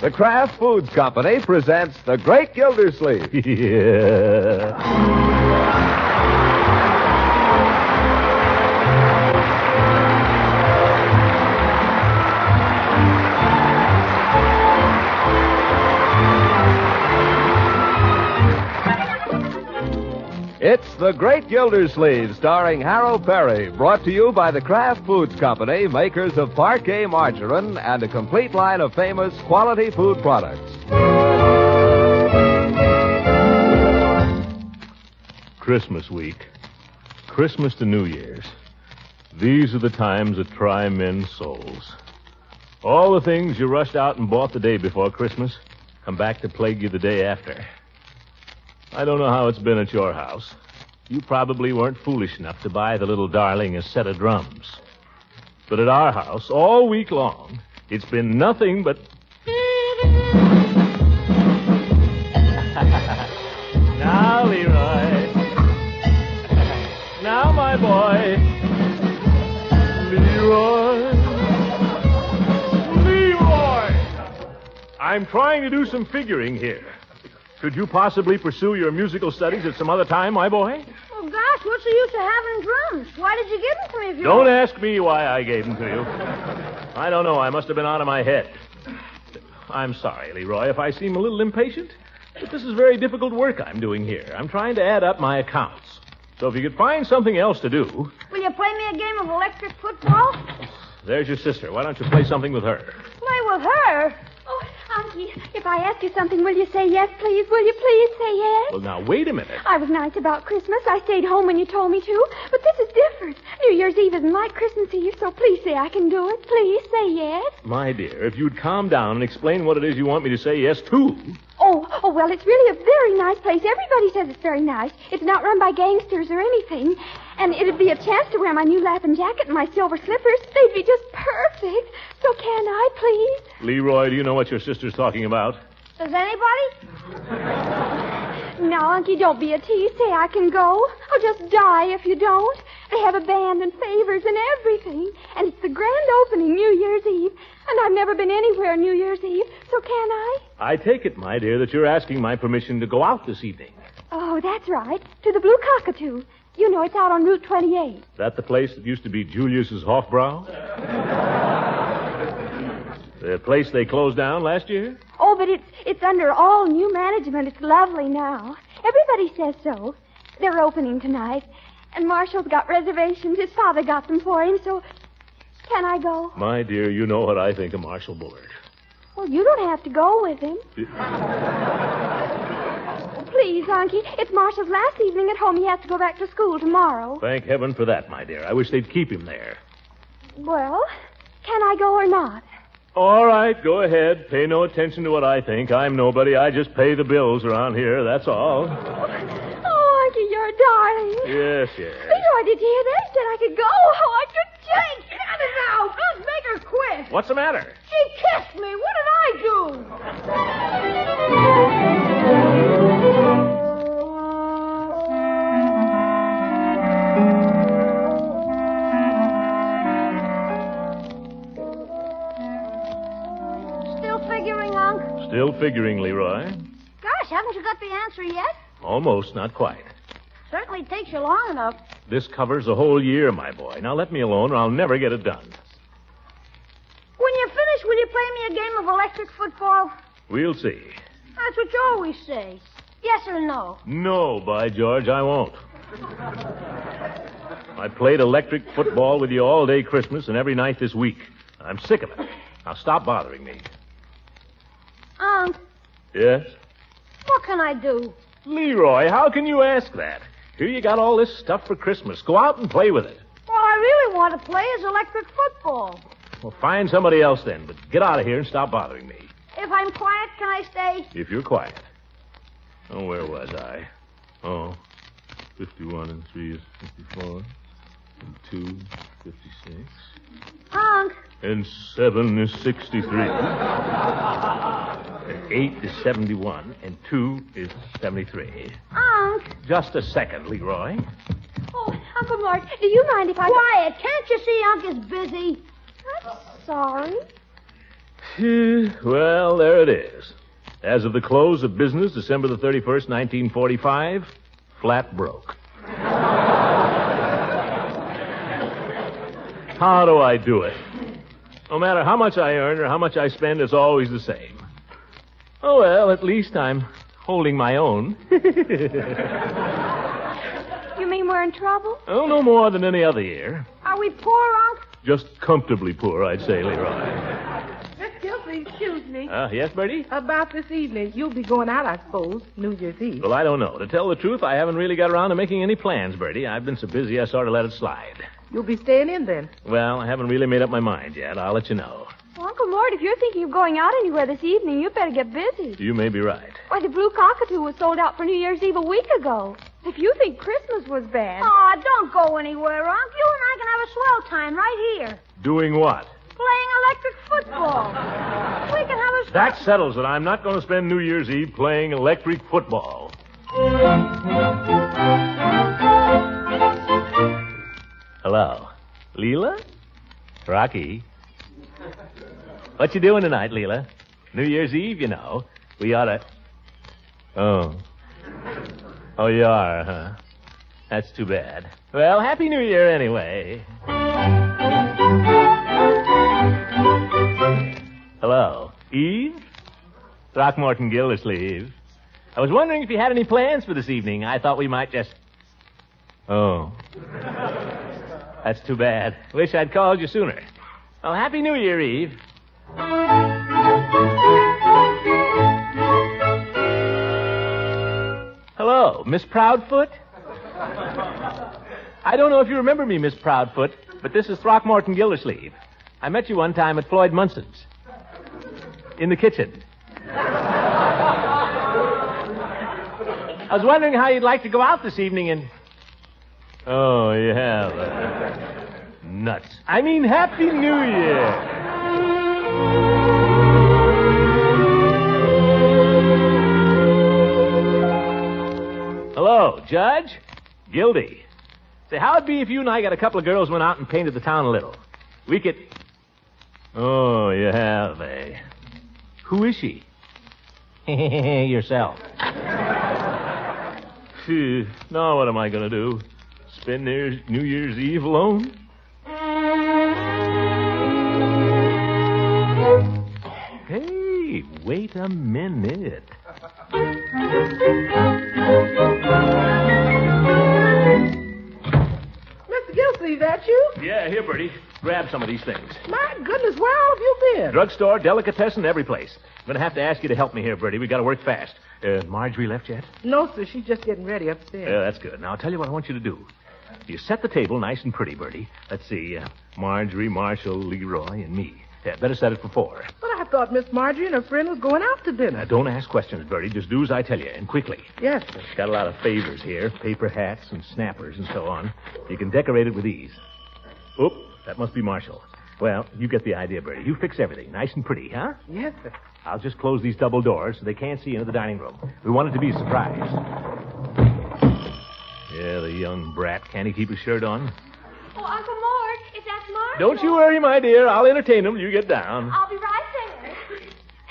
The Kraft Foods Company presents The Great Gildersleeve. Yeah. It's The Great Gildersleeve, starring Harold Perry, brought to you by the Kraft Foods Company, makers of Parquet Margarine and a complete line of famous quality food products. Christmas week. Christmas to New Year's. These are the times that try men's souls. All the things you rushed out and bought the day before Christmas come back to plague you the day after. I don't know how it's been at your house. You probably weren't foolish enough to buy the little darling a set of drums. But at our house, all week long, it's been nothing but... Now, Leroy. Now, my boy. Leroy. I'm trying to do some figuring here. Could you possibly pursue your musical studies at some other time, my boy? Oh, gosh, what's the use of having drums? Why did you give them to me if you... Don't ask me why I gave them to you. I don't know. I must have been out of my head. I'm sorry, Leroy, if I seem a little impatient, but this is very difficult work I'm doing here. I'm trying to add up my accounts. So if you could find something else to do... Will you play me a game of electric football? There's your sister. Why don't you play something with her? Play with her? Oh, Unky, if I ask you something, will you say yes, please? Will you please say yes? Well, now, wait a minute. I was nice about Christmas. I stayed home when you told me to. But this is different. New Year's Eve isn't like Christmas Eve, so please say I can do it. Please say yes. My dear, if you'd calm down and explain what it is you want me to say yes to. Oh, well, it's really a very nice place. Everybody says it's very nice. It's not run by gangsters or anything. And it'd be a chance to wear my new Lappin jacket and my silver slippers. They'd be just perfect. So can I, please? Leroy, do you know what your sister's talking about? Does anybody? Now, Unky, don't be a tease. Say I can go. I'll just die if you don't. They have a band and favors and everything. And it's the grand opening New Year's Eve. And I've never been anywhere New Year's Eve. So can I? I take it, my dear, that you're asking my permission to go out this evening. Oh, that's right. To the Blue Cockatoo. You know, it's out on Route 28. That the place that used to be Julius's Hofbrau? The place they closed down last year? Oh, but it's under all new management. It's lovely now. Everybody says so. They're opening tonight. And Marshall's got reservations. His father got them for him, so... Can I go? My dear, you know what I think of Marshall Bullard. Well, you don't have to go with him. Please, Unky. It's Marshall's last evening at home. He has to go back to school tomorrow. Thank heaven for that, my dear. I wish they'd keep him there. Well, can I go or not? All right, go ahead. Pay no attention to what I think. I'm nobody. I just pay the bills around here, that's all. Oh, Unky, you're a darling. Yes, yes. Leroy, did you hear that? He said I could go. Oh, I could Hey, get out of now. Just make her quit. What's the matter? She kissed me. What did I do? Still figuring, Unc? Still figuring, Leroy. Gosh, haven't you got the answer yet? Almost, not quite. Certainly takes you long enough. This covers a whole year, my boy. Now let me alone or I'll never get it done. When you're finished, will you play me a game of electric football? We'll see. That's what you always say. Yes or no? No, by George, I won't. I played electric football with you all day Christmas and every night this week. I'm sick of it. Now stop bothering me. Unc, Yes? what can I do? Leroy, how can you ask that? Here you got all this stuff for Christmas. Go out and play with it. All I really want to play is electric football. Well, find somebody else then, but get out of here and stop bothering me. If I'm quiet, can I stay? If you're quiet. Oh, where was I? Oh, 51 and 3 is 54. And 2, 56. Unc, And 7 is 63. And 8 is 71. And 2 is 73. Unc. Just a second, Leroy. Oh, Uncle Mort, do you mind if I... Quiet. Can't you see Unc is busy? I'm sorry. Well, there it is. As of the close of business, December the 31st, 1945, flat broke. How do I do it? No matter how much I earn or how much I spend, it's always the same. Oh, well, at least I'm holding my own. You mean we're in trouble? Oh, no more than any other year. Are we poor, Unc? Just comfortably poor, I'd say, Leroy. Miss Gildersleeve, excuse me. Yes, Bertie? About this evening, you'll be going out, I suppose, New Year's Eve. Well, I don't know. To tell the truth, I haven't really got around to making any plans, Bertie. I've been so busy, I sort of let it slide. You'll be staying in then. Well, I haven't really made up my mind yet. I'll let you know. Well, Uncle Mort, if you're thinking of going out anywhere this evening, you better get busy. You may be right. Why, the Blue Cockatoo was sold out for New Year's Eve a week ago. If you think Christmas was bad... Aw, don't go anywhere, Unc. You and I can have a swell time right here. Doing what? Playing electric football. We can have a... That settles it. I'm not going to spend New Year's Eve playing electric football. Hello. Leela? Rocky? What you doing tonight, Leela? New Year's Eve, you know. We oughta... Oh. Oh, you are, huh? That's too bad. Well, Happy New Year anyway. Hello. Eve? Throckmorton Gildersleeve. I was wondering if you had any plans for this evening. I thought we might just... Oh. That's too bad. Wish I'd called you sooner. Well, Happy New Year, Eve. Hello, Miss Proudfoot? I don't know if you remember me, Miss Proudfoot, but this is Throckmorton Gildersleeve. I met you one time at Floyd Munson's. In the kitchen. I was wondering how you'd like to go out this evening and... Oh, you have. Nuts. I mean, Happy New Year. Hello, Judge. Gildy. Say, how'd it be if you and I got a couple of girls went out and painted the town a little? We could... Oh, you have, eh? Who is she? Yourself. Phew. Now what am I going to do? Spend New Year's Eve alone? Hey, wait a minute. Mr. Gildersleeve, that you? Yeah, here, Bertie. Grab some of these things. My goodness, where all have you been? Drugstore, delicatessen, every place. I'm going to have to ask you to help me here, Bertie. We got to work fast. Marjorie left yet? No, sir, she's just getting ready upstairs. Yeah, that's good. Now, I'll tell you what I want you to do. You set the table nice and pretty, Bertie. Let's see, Marjorie, Marshall, Leroy, and me. Yeah, better set it for 4. But I thought Miss Marjorie and her friend was going out to dinner. Now, don't ask questions, Bertie. Just do as I tell you, and quickly. Yes, sir. Got a lot of favors here. Paper hats and snappers and so on. You can decorate it with these. Oop, that must be Marshall. Well, you get the idea, Bertie. You fix everything nice and pretty, huh? Yes, sir. I'll just close these double doors so they can't see into the dining room. We want it to be a surprise. Yeah, the young brat. Can't he keep his shirt on? Oh, Uncle Mort, if that's Marshall... Don't you worry, my dear. I'll entertain him. You get down. I'll be right there.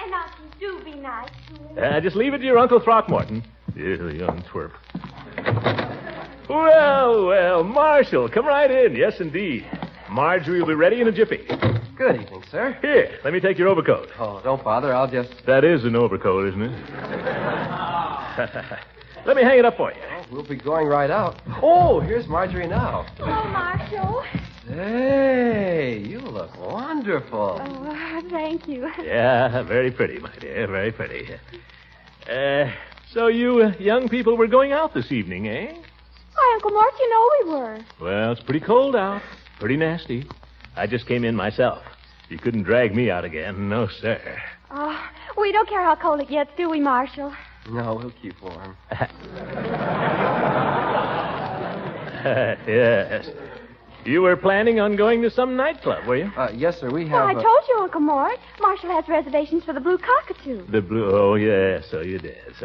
And now, do be nice to him. Just leave it to your Uncle Throckmorton. Yeah, the young twerp. Well, Marshall, come right in. Yes, indeed. Marjorie will be ready in a jiffy. Good evening, sir. Here, let me take your overcoat. Oh, don't bother. I'll just... That is an overcoat, isn't it? Let me hang it up for you. Oh, we'll be going right out. Oh, here's Marjorie now. Hello, Marshall. Hey, you look wonderful. Oh, thank you. Yeah, very pretty, my dear. Very pretty. So you young people were going out this evening, eh? Why, Uncle Mort, you know we were. Well, it's pretty cold out. Pretty nasty. I just came in myself. You couldn't drag me out again. No, sir. Oh, we don't care how cold it gets, do we, Marshall? No, we'll keep warm. Yes. You were planning on going to some nightclub, were you? Yes, sir. We Well, have... I told you, Uncle Mort. Marshall has reservations for the Blue Cockatoo. The blue... Oh, yeah, so you did.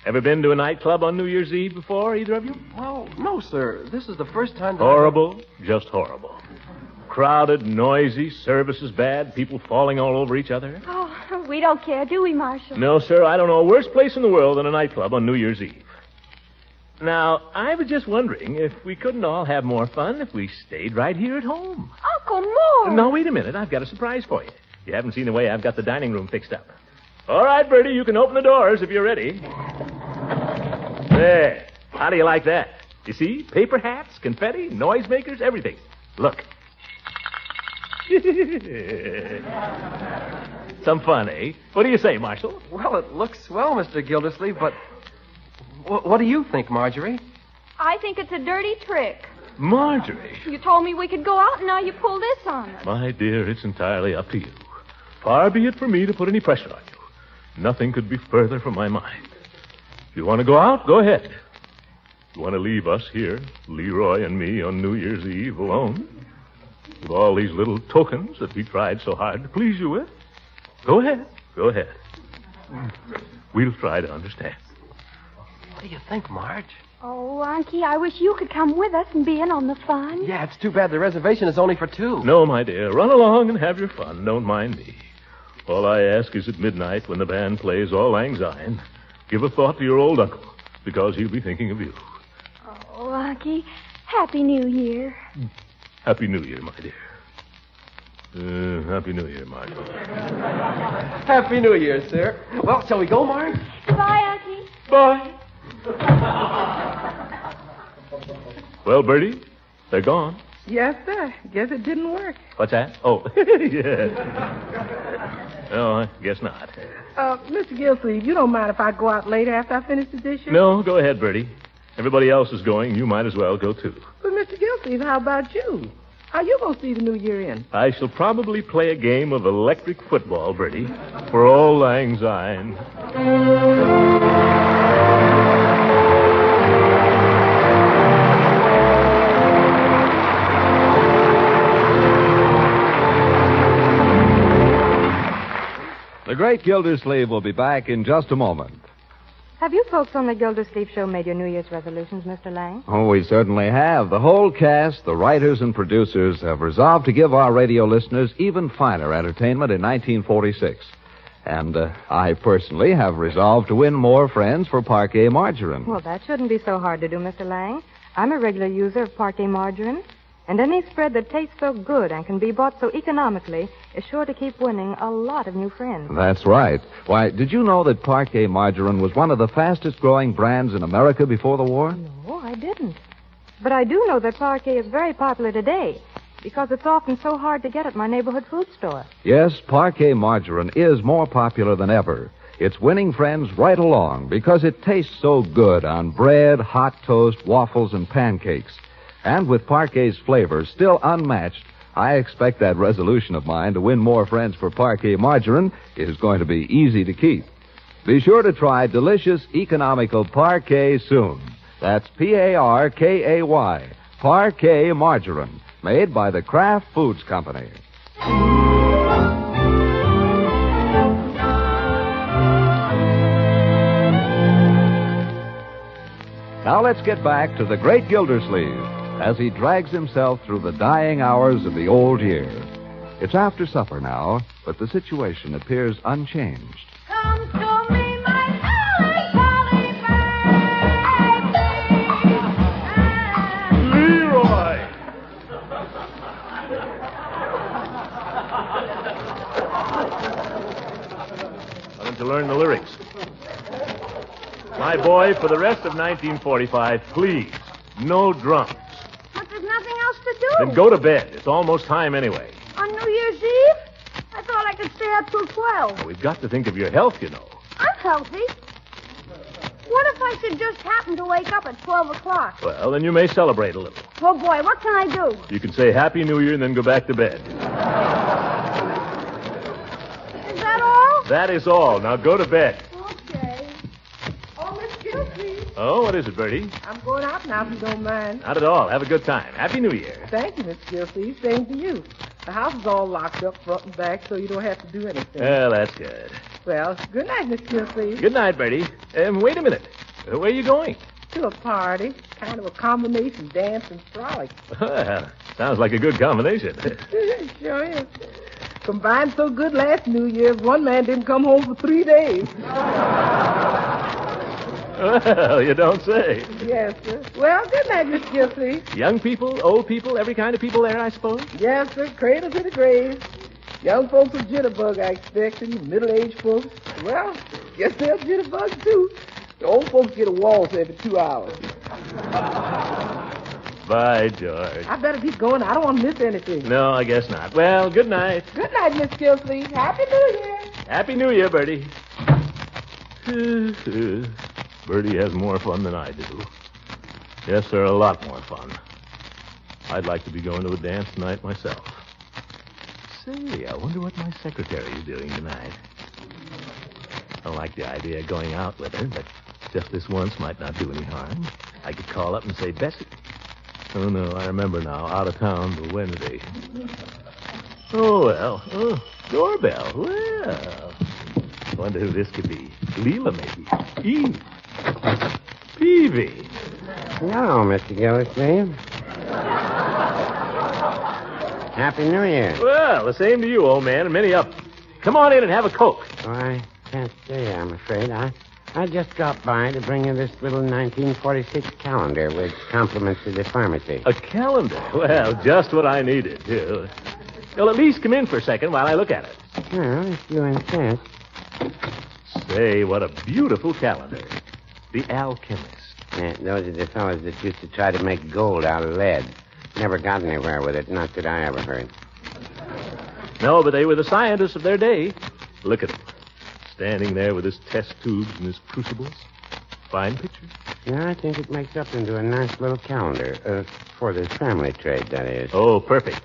Ever been to a nightclub on New Year's Eve before, either of you? Well, no, sir. This is the first time that Horrible, just horrible. Crowded, noisy, services bad, people falling all over each other. Oh, we don't care, do we, Marshal? No, sir, I don't know a worse place in the world than a nightclub on New Year's Eve. Now, I was just wondering if we couldn't all have more fun if we stayed right here at home. Uncle Mort! Now, wait a minute. I've got a surprise for you. You haven't seen the way I've got the dining room fixed up. All right, Bertie, you can open the doors if you're ready. There. How do you like that? You see? Paper hats, confetti, noisemakers, everything. Look. Some fun, eh? What do you say, Marshal? Well, it looks swell, Mr. Gildersleeve, but what do you think, Marjorie? I think it's a dirty trick. Marjorie. You told me we could go out, and now you pull this on us. My dear, it's entirely up to you. Far be it from me to put any pressure on you. Nothing could be further from my mind. If you want to go out, go ahead. If you want to leave us here, Leroy and me, on New Year's Eve alone, with all these little tokens that we tried so hard to please you with, go ahead. Go ahead. We'll try to understand. What do you think, Marge? Oh, Unky, I wish you could come with us and be in on the fun. Yeah, it's too bad the reservation is only for 2. No, my dear. Run along and have your fun. Don't mind me. All I ask is at midnight, when the band plays Auld Lang Syne, give a thought to your old uncle, because he'll be thinking of you. Oh, Unky, Happy New Year. Happy New Year, my dear. Happy New Year, Marge. Happy New Year, sir. Well, shall we go, Marge? Goodbye, Unky. Bye. Well, Bertie, they're gone. Yes, sir. Guess it didn't work. What's that? Oh, yeah. No, I guess not. Mr. Gildersleeve, you don't mind if I go out later after I finish the dishes? No, go ahead, Bertie. Everybody else is going. You might as well go, too. But, Mr. Gildersleeve, how about you? How you going to see the New Year in? I shall probably play a game of electric football, Bertie, for Auld Lang Syne. The great Gildersleeve will be back in just a moment. Have you folks on the Gildersleeve show made your New Year's resolutions, Mr. Lang? Oh, we certainly have. The whole cast, the writers and producers, have resolved to give our radio listeners even finer entertainment in 1946. And I personally have resolved to win more friends for Parquet Margarine. Well, that shouldn't be so hard to do, Mr. Lang. I'm a regular user of Parquet margarine, and any spread that tastes so good and can be bought so economically is sure to keep winning a lot of new friends. That's right. Why, did you know that Parquet Margarine was one of the fastest-growing brands in America before the war? No, I didn't. But I do know that Parquet is very popular today because it's often so hard to get at my neighborhood food store. Yes, Parquet Margarine is more popular than ever. It's winning friends right along because it tastes so good on bread, hot toast, waffles, and pancakes. And with Parquet's flavor still unmatched, I expect that resolution of mine to win more friends for Parquet Margarine is going to be easy to keep. Be sure to try delicious, economical Parquet soon. That's Parkay, Parquet Margarine, made by the Kraft Foods Company. Now let's get back to the great Gildersleeve as he drags himself through the dying hours of the old year. It's after supper now, but the situation appears unchanged. Come to me, my Polly, Polly baby. Leroy! Why don't you learn the lyrics? My boy, for the rest of 1945, please, no drums. But there's nothing else to do. Then go to bed. It's almost time anyway. On New Year's Eve? I thought I could stay up till 12. We've got to think of your health, you know. I'm healthy. What if I should just happen to wake up at 12 o'clock? Well, then you may celebrate a little. Oh, boy, what can I do? You can say Happy New Year and then go back to bed. Is that all? That is all. Now go to bed. Okay. Oh, Miss Gildersleeve, Oh, what is it, Bertie? I'm going out now if you don't mind. Not at all. Have a good time. Happy New Year. Thank you, Miss Gildersleeve. Same to you. The house is all locked up front and back, so you don't have to do anything. Well, that's good. Well, good night, Miss Gildersleeve. Good night, Bertie. Wait a minute. Where you going? To a party. Kind of a combination dance and frolic. Well, sounds like a good combination. Sure is. Combined so good last New Year's, one man didn't come home for 3 days. Well, you don't say. Yes, sir. Well, good night, Mr. Gildersleeve. Young people, old people, every kind of people there, I suppose? Yes, sir. Cradle to the grave. Young folks will jitterbug, I expect, and middle-aged folks, well, guess they'll jitterbug, too. The old folks get a waltz every 2 hours. By George. I better keep going. I don't want to miss anything. No, I guess not. Well, good night. Good night, Miss Gildersleeve. Happy New Year. Happy New Year, Bertie. Bertie has more fun than I do. Yes, sir, a lot more fun. I'd like to be going to a dance tonight myself. Say, I wonder what my secretary is doing tonight. I don't like the idea of going out with her, but just this once might not do any harm. I could call up and say, Bessie. Oh, no, I remember now. Out of town till Wednesday. Oh, well. Oh, doorbell. Well. Wonder who this could be. Leela, maybe. Eve. Peavy. Hello, Mr. Gildersleeve. Happy New Year. Well, the same to you, old man, and many up. Come on in and have a Coke. Oh, I can't stay, I'm afraid. I just dropped by to bring you this little 1946 calendar with compliments to the pharmacy. A calendar? Well, just what I needed, too. Well, at least come in for a second while I look at it. Well, if you insist. Say, what a beautiful calendar. The Alchemist. Yeah, those are the fellows that used to try to make gold out of lead. Never got anywhere with it, not that I ever heard. No, but they were the scientists of their day. Look at him. Standing there with his test tubes and his crucibles. Fine picture. Yeah, I think it makes up into a nice little calendar. For the family trade, that is. Oh, perfect.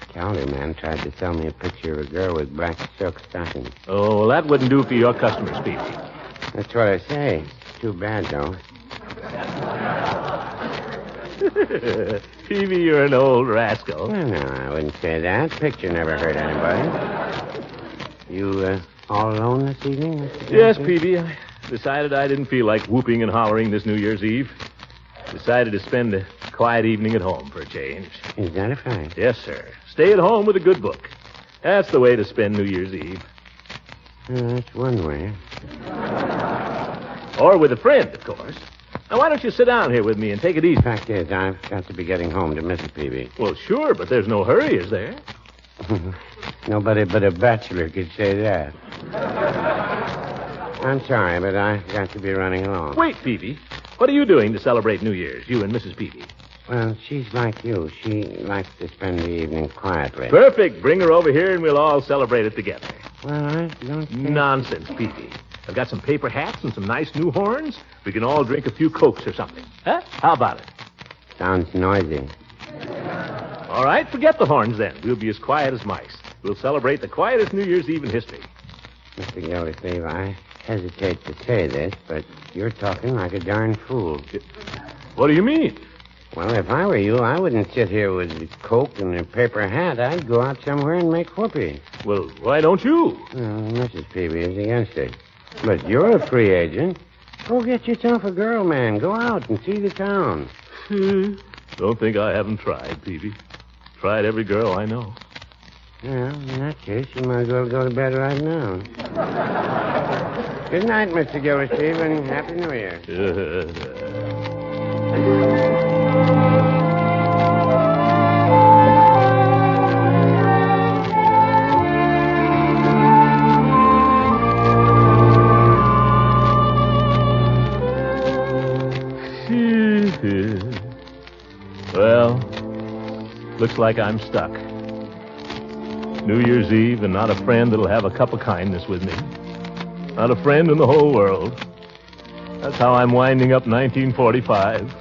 Calendar man tried to sell me a picture of a girl with black silk stockings. Oh, well, that wouldn't do for your customers, Peavy. That's what I say. Too bad, though. Peavy, you're an old rascal. Well, no, I wouldn't say that. Picture never hurt anybody. You, all alone this evening, Mr. Yes, Johnson? Peavy. I decided I didn't feel like whooping and hollering this New Year's Eve. Decided to spend a quiet evening at home for a change. Is that a fact? Yes, sir. Stay at home with a good book. That's the way to spend New Year's Eve. Well, that's one way. Or with a friend, of course. Now, why don't you sit down here with me and take it easy? Fact is, I've got to be getting home to Mrs. Peavy. Well, sure, but there's no hurry, is there? Nobody but a bachelor could say that. I'm sorry, but I've got to be running along. Wait, Peavy. What are you doing to celebrate New Year's, you and Mrs. Peavy? Well, she's like you. She likes to spend the evening quietly. Perfect. Bring her over here and we'll all celebrate it together. Well, I don't think... Nonsense, Peavy. I've got some paper hats and some nice new horns. We can all drink a few Cokes or something. Huh? How about it? Sounds noisy. All right, forget the horns then. We'll be as quiet as mice. We'll celebrate the quietest New Year's Eve in history. Mr. Gildersleeve, I hesitate to say this, but you're talking like a darn fool. What do you mean? Well, if I were you, I wouldn't sit here with a Coke and a paper hat. I'd go out somewhere and make whoopee. Well, why don't you? Well, Mrs. Peavy is against it. But you're a free agent. Go get yourself a girl, man. Go out and see the town. Don't think I haven't tried, Peavy. Tried every girl I know. Well, in that case, you might as well go to bed right now. Good night, Mr. Gildersleeve, and Happy New Year. Well, looks like I'm stuck. New Year's Eve and not a friend that'll have a cup of kindness with me. Not a friend in the whole world. That's how I'm winding up 1945.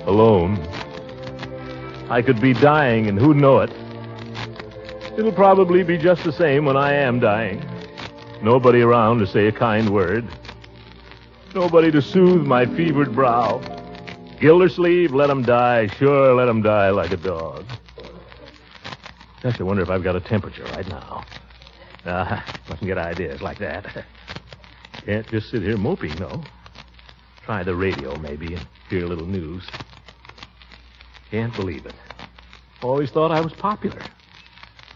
Alone. I could be dying, and who'd know it? It'll probably be just the same when I am dying. Nobody around to say a kind word. Nobody to soothe my fevered brow. Gildersleeve, let him die. Sure, let him die like a dog. Gosh, I wonder if I've got a temperature right now. Mustn't get ideas like that. Can't just sit here moping, no. Try the radio, maybe, and hear a little news. Can't believe it. Always thought I was popular.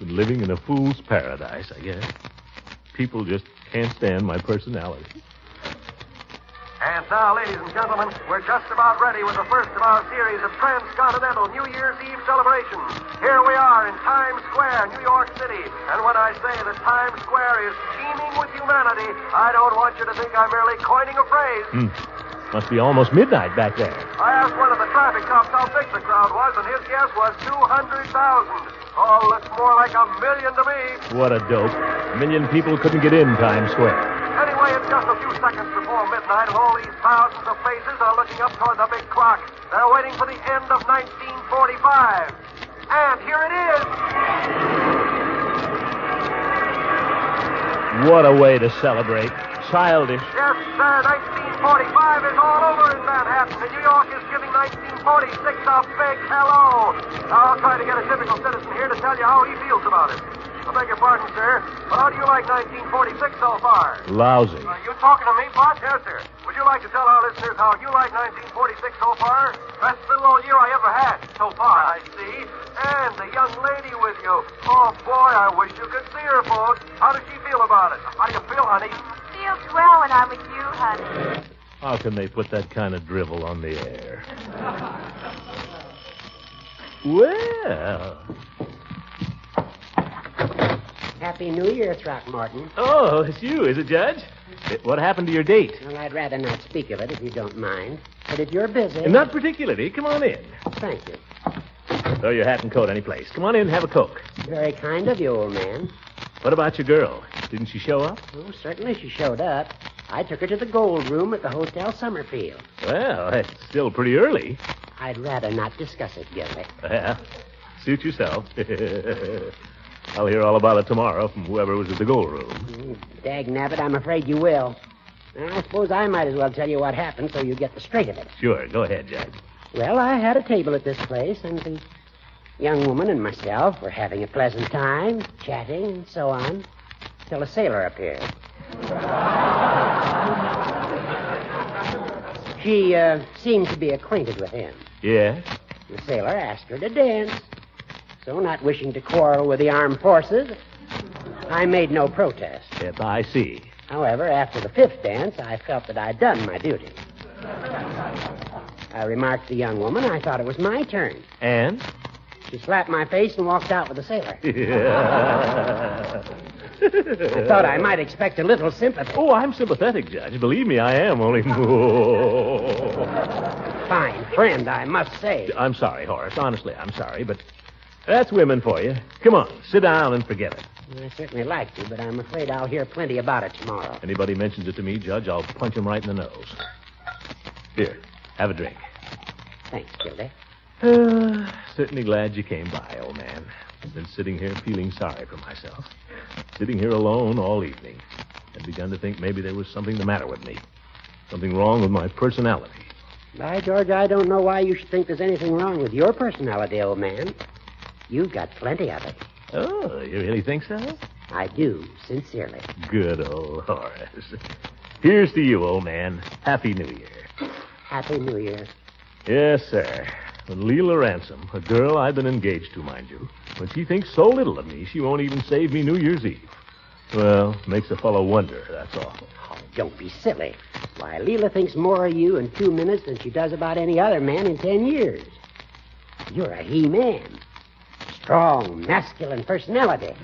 Been living in a fool's paradise, I guess. People just can't stand my personality. And now, ladies and gentlemen, we're just about ready with the first of our series of transcontinental New Year's Eve celebrations. Here we are in Times Square, New York City. And when I say that Times Square is teeming with humanity, I don't want you to think I'm merely coining a phrase. Must be almost midnight back there. I asked one of the traffic cops how big the crowd was, and his guess was 200,000. Oh, looks more like 1 million to me. What a dope. 1 million people couldn't get in Times Square. Anyway, it's just a few seconds before midnight, and all these thousands of faces are looking up toward the big clock. They're waiting for the end of 1945. And here it is. What a way to celebrate. Childish. Yes, sir, 1945 is all over in Manhattan, and New York is giving 1946 a big hello. Now, I'll try to get a typical citizen here to tell you how he feels about it. I beg your pardon, sir, but how do you like 1946 so far? Lousy. You talking to me, boss? Yes, sir. Would you like to tell our listeners how you like 1946 so far? Best little old year I ever had so far, I see. And the young lady with you. Oh, boy, I wish you could see her, folks. How does she feel about it? How do you feel, honey? Feels well when I'm with you, honey. How can they put that kind of drivel on the air? Well... Happy New Year, Throckmorton. Oh, it's you, is it, Judge? What happened to your date? Well, I'd rather not speak of it if you don't mind. But if you're busy... Not particularly. Come on in. Thank you. Throw your hat and coat any place. Come on in and have a Coke. Very kind of you, old man. What about your girl? Didn't she show up? Oh, certainly she showed up. I took her to the Gold Room at the Hotel Summerfield. Well, that's still pretty early. I'd rather not discuss it, Gildy. Well, suit yourself. I'll hear all about it tomorrow from whoever was at the Gold Room. Dag nabbit, I'm afraid you will. And I suppose I might as well tell you what happened so you get the straight of it. Sure, go ahead, Judge. Well, I had a table at this place, and the young woman and myself were having a pleasant time, chatting and so on, till a sailor appeared. She seemed to be acquainted with him. Yeah? The sailor asked her to dance. So, not wishing to quarrel with the armed forces, I made no protest. Yep, I see. However, after the fifth dance, I felt that I'd done my duty. I remarked to the young woman I thought it was my turn. And? She slapped my face and walked out with the sailor. Yeah. I thought I might expect a little sympathy. Oh, I'm sympathetic, Judge. Believe me, I am. Only... Fine friend, I must say. I'm sorry, Horace. Honestly, I'm sorry, but that's women for you. Come on, sit down and forget it. I certainly like to, but I'm afraid I'll hear plenty about it tomorrow. Anybody mentions it to me, Judge, I'll punch him right in the nose. Here, have a drink. Thanks, Gildy. Certainly glad you came by, old man. I've been sitting here feeling sorry for myself. Sitting here alone all evening. I'd begun to think maybe there was something the matter with me. Something wrong with my personality. By George, I don't know why you should think there's anything wrong with your personality, old man. You've got plenty of it. Oh, you really think so? I do, sincerely. Good old Horace. Here's to you, old man. Happy New Year. Happy New Year. Yes, sir. When Leela Ransom, a girl I've been engaged to, mind you, when she thinks so little of me, she won't even save me New Year's Eve. Well, makes a fellow wonder, that's all. Oh, don't be silly. Why, Leela thinks more of you in 2 minutes than she does about any other man in 10 years. You're a he-man. Strong, masculine personality.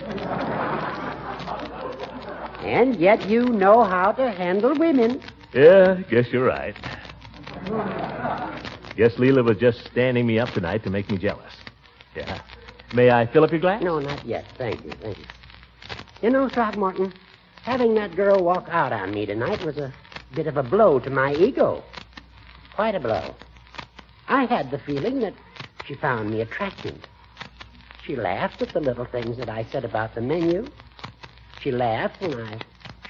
And yet you know how to handle women. Yeah, guess you're right. Guess Leela was just standing me up tonight to make me jealous. Yeah. May I fill up your glass? No, not yet. Thank you, thank you. You know, Throckmorton, having that girl walk out on me tonight was a bit of a blow to my ego. Quite a blow. I had the feeling that she found me attractive. She laughed at the little things that I said about the menu. She laughed when I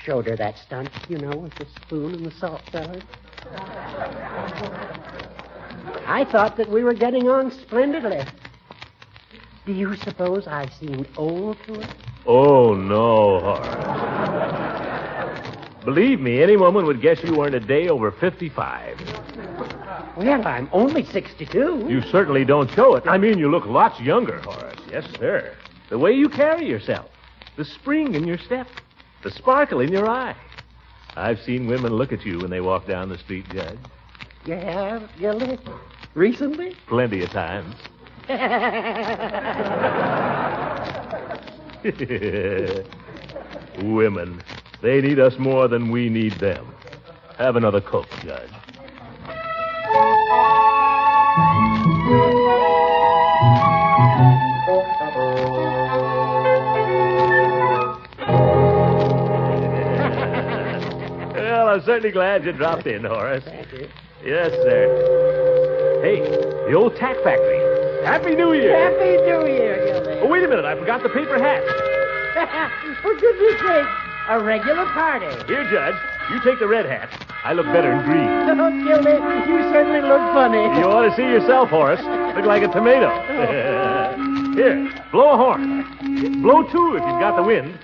showed her that stunt, you know, with the spoon and the salt cellar. I thought that we were getting on splendidly. Do you suppose I seemed old to her? Oh, no, Horace. Believe me, any woman would guess you weren't a day over 55. Well, I'm only 62. You certainly don't show it. I mean, you look lots younger, Horace. Yes, sir. The way you carry yourself, the spring in your step, the sparkle in your eye. I've seen women look at you when they walk down the street, Judge. You have, Gildy? Recently? Plenty of times. Women. They need us more than we need them. Have another Coke, Judge. Well, I'm certainly glad you dropped in, Horace. Thank you. Yes, sir. Hey, the old tack factory. Happy New Year. Happy New Year, Gildy. Oh, wait a minute. I forgot the paper hat. For goodness sake, a regular party. Here, Judge. You take the red hat. I look better in green. Oh, Gildy, you certainly look funny. You ought to see yourself, Horace. Look like a tomato. Here, blow a horn. Blow two if you've got the wind.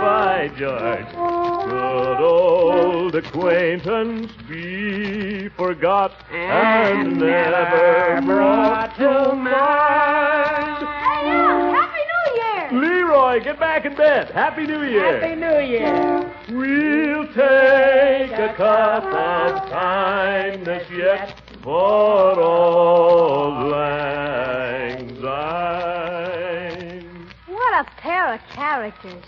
By George. Good old acquaintance be forgot and never brought to mind. Happy New Year! Leroy, get back in bed. Happy New Year. Happy New Year. We'll take a cup of kindness yet for old lang syne. What a pair of characters.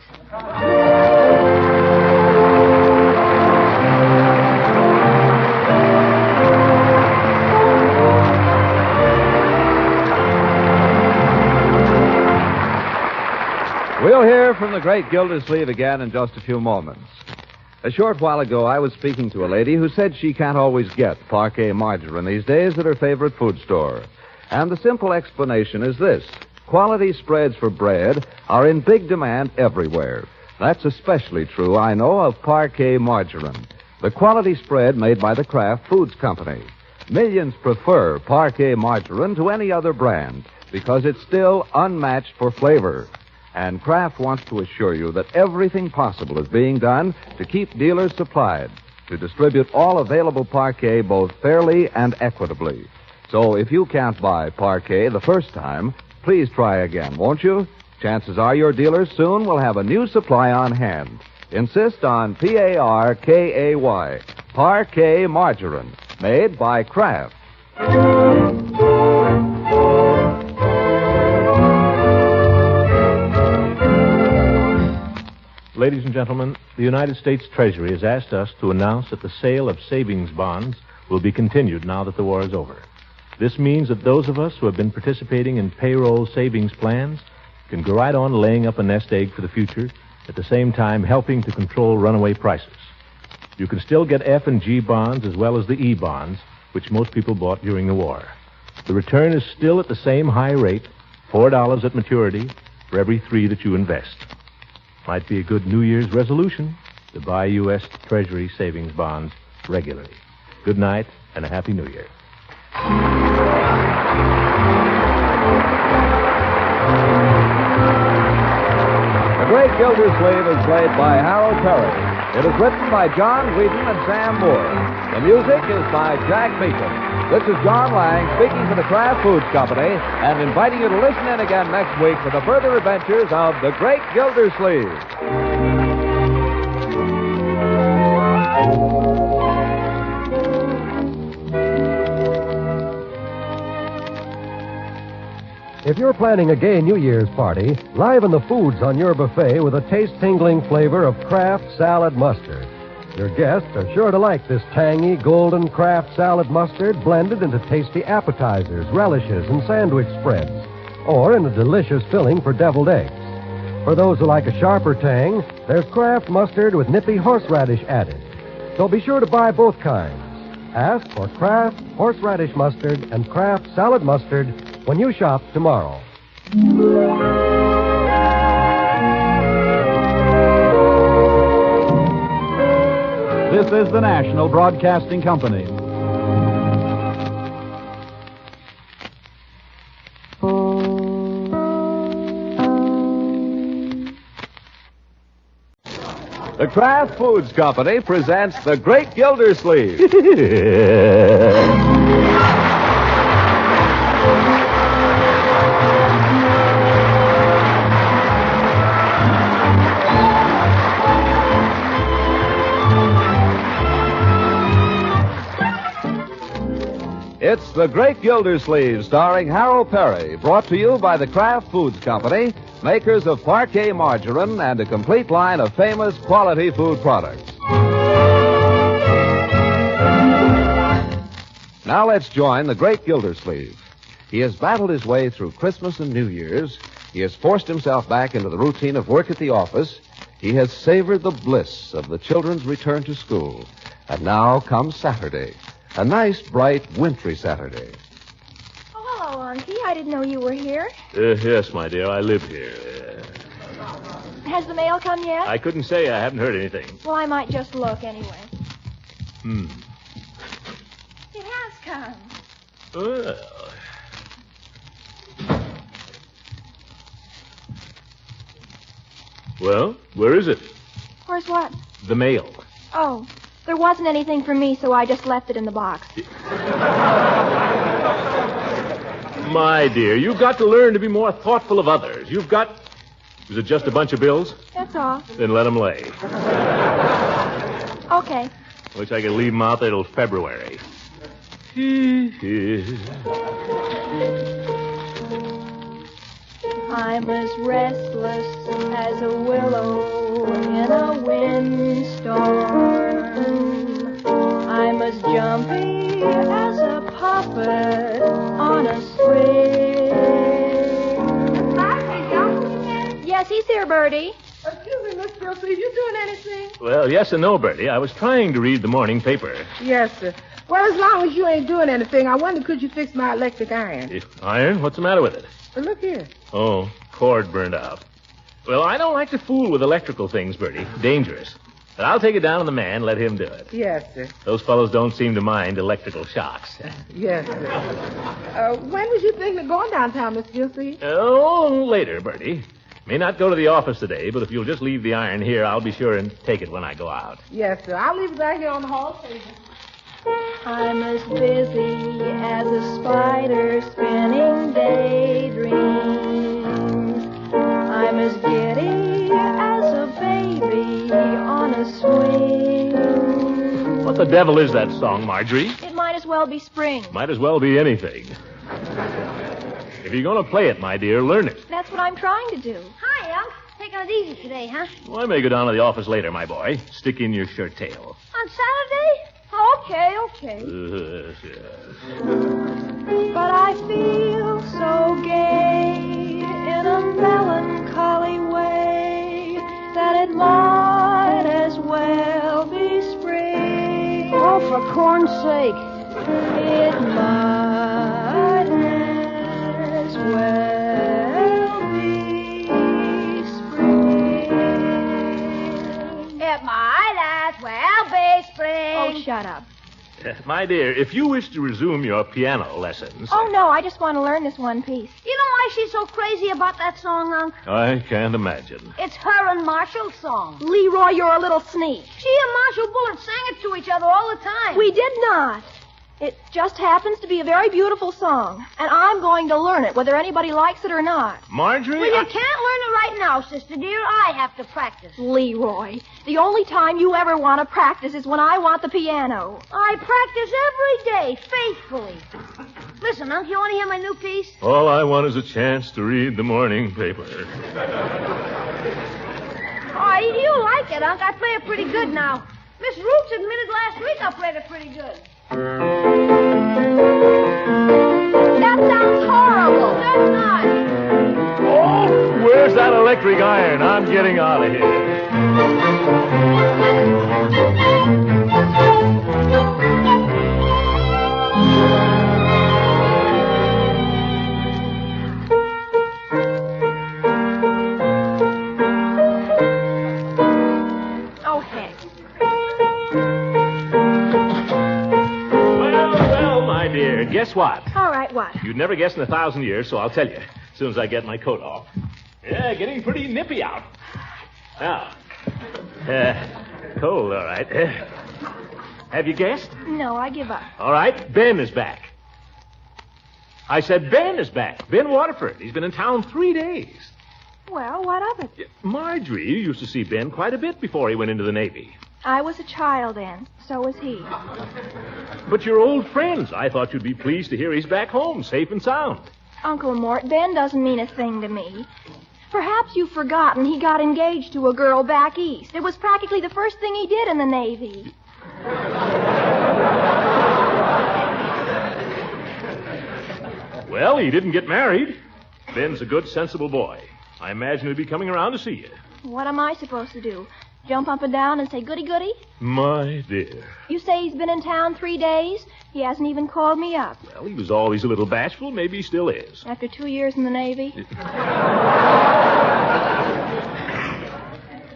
We'll hear from the great Gildersleeve again in just a few moments. A short while ago, I was speaking to a lady who said she can't always get parquet margarine these days at her favorite food store. And the simple explanation is this. Quality spreads for bread are in big demand everywhere. That's especially true, I know, of parquet margarine, the quality spread made by the Kraft Foods Company. Millions prefer parquet margarine to any other brand because it's still unmatched for flavor. And Kraft wants to assure you that everything possible is being done to keep dealers supplied, to distribute all available parquet both fairly and equitably. So if you can't buy parquet the first time, please try again, won't you? Chances are your dealers soon will have a new supply on hand. Insist on Parkay, parquet margarine, made by Kraft. Ladies and gentlemen, the United States Treasury has asked us to announce that the sale of savings bonds will be continued now that the war is over. This means that those of us who have been participating in payroll savings plans can go right on laying up a nest egg for the future, at the same time helping to control runaway prices. You can still get F and G bonds as well as the E bonds, which most people bought during the war. The return is still at the same high rate, $4 at maturity for every 3 that you invest. Might be a good New Year's resolution to buy U.S. Treasury savings bonds regularly. Good night and a Happy New Year. The Great Gildersleeve is played by Harold Perry. It is written by John Whedon and Sam Moore. The music is by Jack Meakin. This is John Lang speaking for the Kraft Foods Company and inviting you to listen in again next week for the further adventures of the Great Gildersleeve. If you're planning a gay New Year's party, liven the foods on your buffet with a taste-tingling flavor of Kraft salad mustard. Your guests are sure to like this tangy, golden Kraft salad mustard blended into tasty appetizers, relishes, and sandwich spreads, or in a delicious filling for deviled eggs. For those who like a sharper tang, there's Kraft mustard with nippy horseradish added. So be sure to buy both kinds. Ask for Kraft horseradish mustard and Kraft salad mustard when you shop tomorrow. This is the National Broadcasting Company. The Kraft Foods Company presents The Great Gildersleeve. It's The Great Gildersleeve, starring Harold Perry, brought to you by the Kraft Foods Company, makers of parquet margarine and a complete line of famous quality food products. Now let's join the Great Gildersleeve. He has battled his way through Christmas and New Year's. He has forced himself back into the routine of work at the office. He has savored the bliss of the children's return to school. And now comes Saturday. A nice, bright, wintry Saturday. Oh, hello, Unky. I didn't know you were here. Yes, my dear, I live here. Has the mail come yet? I couldn't say. I haven't heard anything. Well, I might just look anyway. It has come. Well. Well, where is it? Where's what? The mail. Oh, there wasn't anything for me, so I just left it in the box. My dear, you've got to learn to be more thoughtful of others. You've got... Is it just a bunch of bills? That's all. Then let them lay. Okay. Wish I could leave them out there till February. I'm as restless as a willow in a windstorm. I'm as jumpy as a puppet on a string. Yes, he's here, Bertie. Excuse me, Miss Gildersleeve, you doing anything? Well, yes and no, Bertie. I was trying to read the morning paper. Yes, sir. Well, as long as you ain't doing anything, I wonder could you fix my electric iron? Iron? What's the matter with it? Well, look here. Oh, cord burned out. Well, I don't like to fool with electrical things, Bertie. Dangerous. But I'll take it down to the man, let him do it. Yes, sir. Those fellows don't seem to mind electrical shocks. Yes, sir. When was you thinking of going downtown, Miss Gildersleeve? Oh, later, Bertie. May not go to the office today, but if you'll just leave the iron here, I'll be sure and take it when I go out. Yes, sir. I'll leave it right here on the hall table. I'm as busy as a spider spinning daydreams. I'm as giddy as a baby on a swing. What the devil is that song, Marjorie? It might as well be spring. Might as well be anything. If you're going to play it, my dear, learn it. That's what I'm trying to do. Hi, Unc. Taking it easy today, huh? Well, I may go down to the office later, my boy. Stick in your shirt tail. On Saturday? Okay. But I feel so gay in a melancholy way that it might as well be spring. Oh, for corn's sake. It might as well be spring. It might as well be spring. Oh, shut up. My dear, if you wish to resume your piano lessons... Oh, no, I just want to learn this one piece. You know why she's so crazy about that song, Unc? I can't imagine. It's her and Marshall's song. Leroy, you're a little sneak. She and Marshall Bullitt sang it to each other all the time. We did not. It just happens to be a very beautiful song, and I'm going to learn it, whether anybody likes it or not. Marjorie? Well, you can't learn it right now, sister dear. I have to practice. Leroy, the only time you ever want to practice is when I want the piano. I practice every day, faithfully. Listen, Unc, you want to hear my new piece? All I want is a chance to read the morning paper. Oh, you like it, Unc. I play it pretty good now. Miss Roots admitted last week I played it pretty good. That sounds horrible. That's not. Oh, where's that electric iron? I'm getting out of here. Oh, heck. Well, my dear, guess what? All right, what? You'd never guess in 1,000 years, so I'll tell you as soon as I get my coat off. Yeah, getting pretty nippy out. Now, Cold, all right. Have you guessed? No, I give up. All right, Ben is back. I said Ben is back. Ben Waterford. He's been in town 3 days. Well, what of it? Marjorie, you used to see Ben quite a bit before he went into the Navy. I was a child then. So was he. But you're old friends. I thought you'd be pleased to hear he's back home, safe and sound. Uncle Mort, Ben doesn't mean a thing to me. Perhaps you've forgotten he got engaged to a girl back east. It was practically the first thing he did in the Navy. Well, he didn't get married. Ben's a good, sensible boy. I imagine he'll be coming around to see you. What am I supposed to do? Jump up and down and say goody-goody? My dear. You say he's been in town 3 days? He hasn't even called me up. Well, he was always a little bashful. Maybe he still is. After 2 years in the Navy?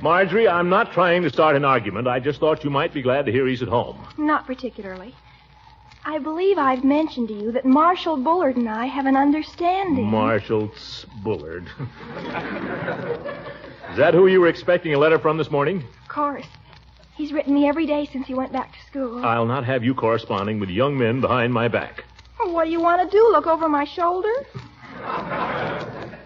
Marjorie, I'm not trying to start an argument. I just thought you might be glad to hear he's at home. Not particularly. I believe I've mentioned to you that Marshal Bullard and I have an understanding. Marshal Bullard. Is that who you were expecting a letter from this morning? Of course. He's written me every day since he went back to school. I'll not have you corresponding with young men behind my back. Well, what do you want to do, look over my shoulder?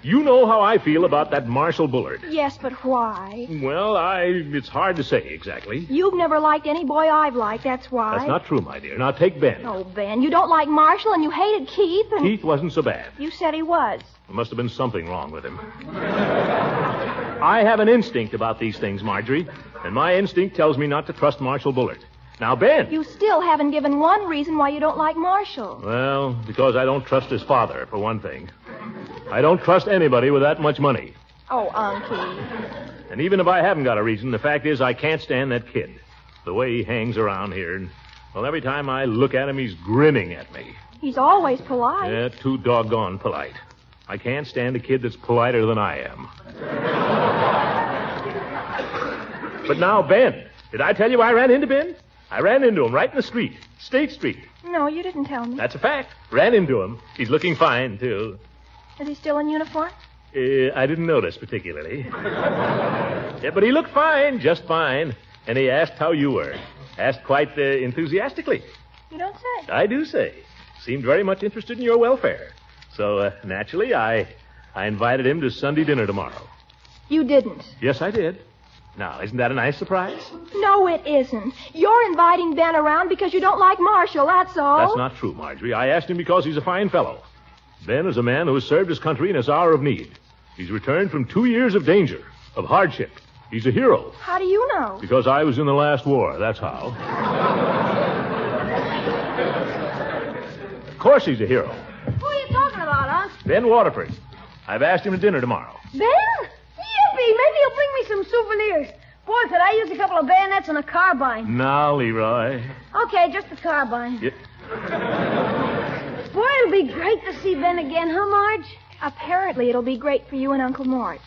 You know how I feel about that Marshal Bullard. Yes, but why? Well, it's hard to say exactly. You've never liked any boy I've liked, that's why. That's not true, my dear. Now, take Ben. Oh, Ben, you don't like Marshall and you hated Keith and... Keith wasn't so bad. You said he was. There must have been something wrong with him. I have an instinct about these things, Marjorie, and my instinct tells me not to trust Marshal Bullard. Now, Ben... You still haven't given one reason why you don't like Marshall. Well, because I don't trust his father, for one thing. I don't trust anybody with that much money. Oh, Unky. And even if I haven't got a reason, the fact is I can't stand that kid. The way he hangs around here. And, well, every time I look at him, he's grinning at me. He's always polite. Yeah, too doggone polite. I can't stand a kid that's politer than I am. But now, Ben. Did I tell you I ran into Ben? I ran into him right in the street. State Street. No, you didn't tell me. That's a fact. Ran into him. He's looking fine, too. Is he still in uniform? I didn't notice particularly. Yeah, but he looked fine, just fine. And he asked how you were. Asked quite enthusiastically. You don't say. I do say. Seemed very much interested in your welfare. So, naturally, I invited him to Sunday dinner tomorrow. You didn't. Yes, I did. Now, isn't that a nice surprise? No, it isn't. You're inviting Ben around because you don't like Marshall, that's all. That's not true, Marjorie. I asked him because he's a fine fellow. Ben is a man who has served his country in his hour of need. He's returned from 2 years of danger, of hardship. He's a hero. How do you know? Because I was in the last war, that's how. Of course he's a hero. Who are you talking about, Unc? Ben Waterford. I've asked him to dinner tomorrow. Ben? Yippee! Maybe he'll bring me some souvenirs. Boy, could I use a couple of bayonets and a carbine. Now, Leroy. Okay, just a carbine. Yep. Boy, it'll be great to see Ben again, huh, Marge? Apparently it'll be great for you and Uncle Mort.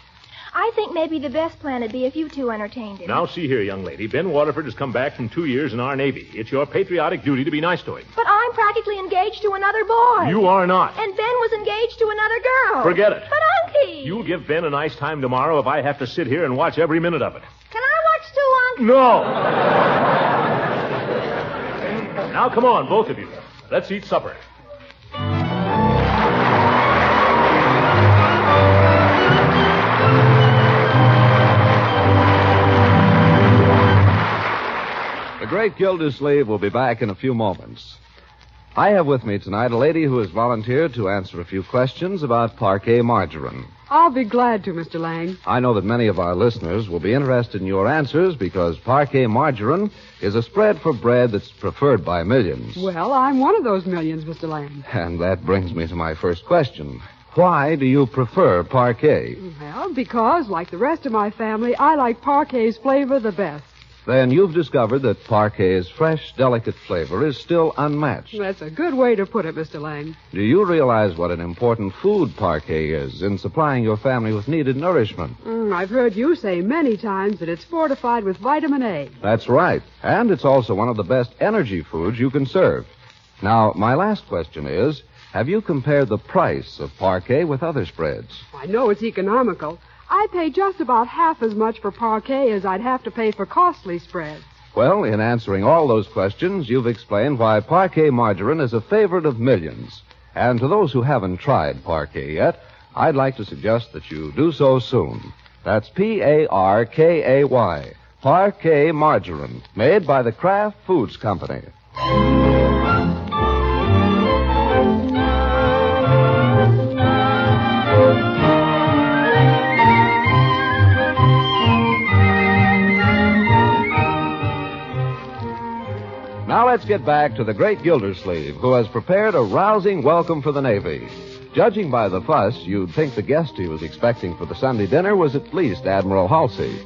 I think maybe the best plan would be if you two entertained him. Now, see here, young lady. Ben Waterford has come back from 2 years in our Navy. It's your patriotic duty to be nice to him. But I'm practically engaged to another boy. You are not. And Ben was engaged to another girl. Forget it. But, Unky! You'll give Ben a nice time tomorrow if I have to sit here and watch every minute of it. Can I watch too, Unc? No! Now, come on, both of you. Let's eat supper. The great Gildersleeve will be back in a few moments. I have with me tonight a lady who has volunteered to answer a few questions about parquet margarine. I'll be glad to, Mr. Lang. I know that many of our listeners will be interested in your answers because parquet margarine is a spread for bread that's preferred by millions. Well, I'm one of those millions, Mr. Lang. And that brings me to my first question. Why do you prefer parquet? Well, because, like the rest of my family, I like parquet's flavor the best. Then you've discovered that parquet's fresh, delicate flavor is still unmatched. That's a good way to put it, Mr. Lang. Do you realize what an important food parquet is in supplying your family with needed nourishment? I've heard you say many times that it's fortified with vitamin A. That's right. And it's also one of the best energy foods you can serve. Now, my last question is, have you compared the price of parquet with other spreads? I know it's economical. I pay just about half as much for parquet as I'd have to pay for costly spreads. Well, in answering all those questions, you've explained why parquet margarine is a favorite of millions. And to those who haven't tried parquet yet, I'd like to suggest that you do so soon. That's Parkay, Parquet margarine, made by the Kraft Foods Company. Now let's get back to the great Gildersleeve, who has prepared a rousing welcome for the Navy. Judging by the fuss, you'd think the guest he was expecting for the Sunday dinner was at least Admiral Halsey.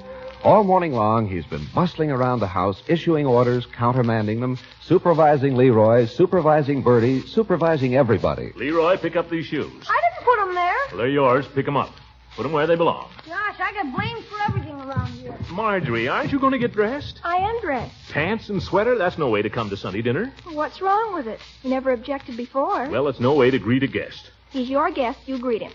All morning long, he's been bustling around the house, issuing orders, countermanding them, supervising Leroy, supervising Bertie, supervising everybody. Leroy, pick up these shoes. I didn't put them there. Well, they're yours. Pick them up. Put them where they belong. Gosh, I get blamed for everything around here. Marjorie, aren't you going to get dressed? I am dressed. Pants and sweater? That's no way to come to Sunday dinner. What's wrong with it? You never objected before. Well, it's no way to greet a guest. He's your guest. You greet him.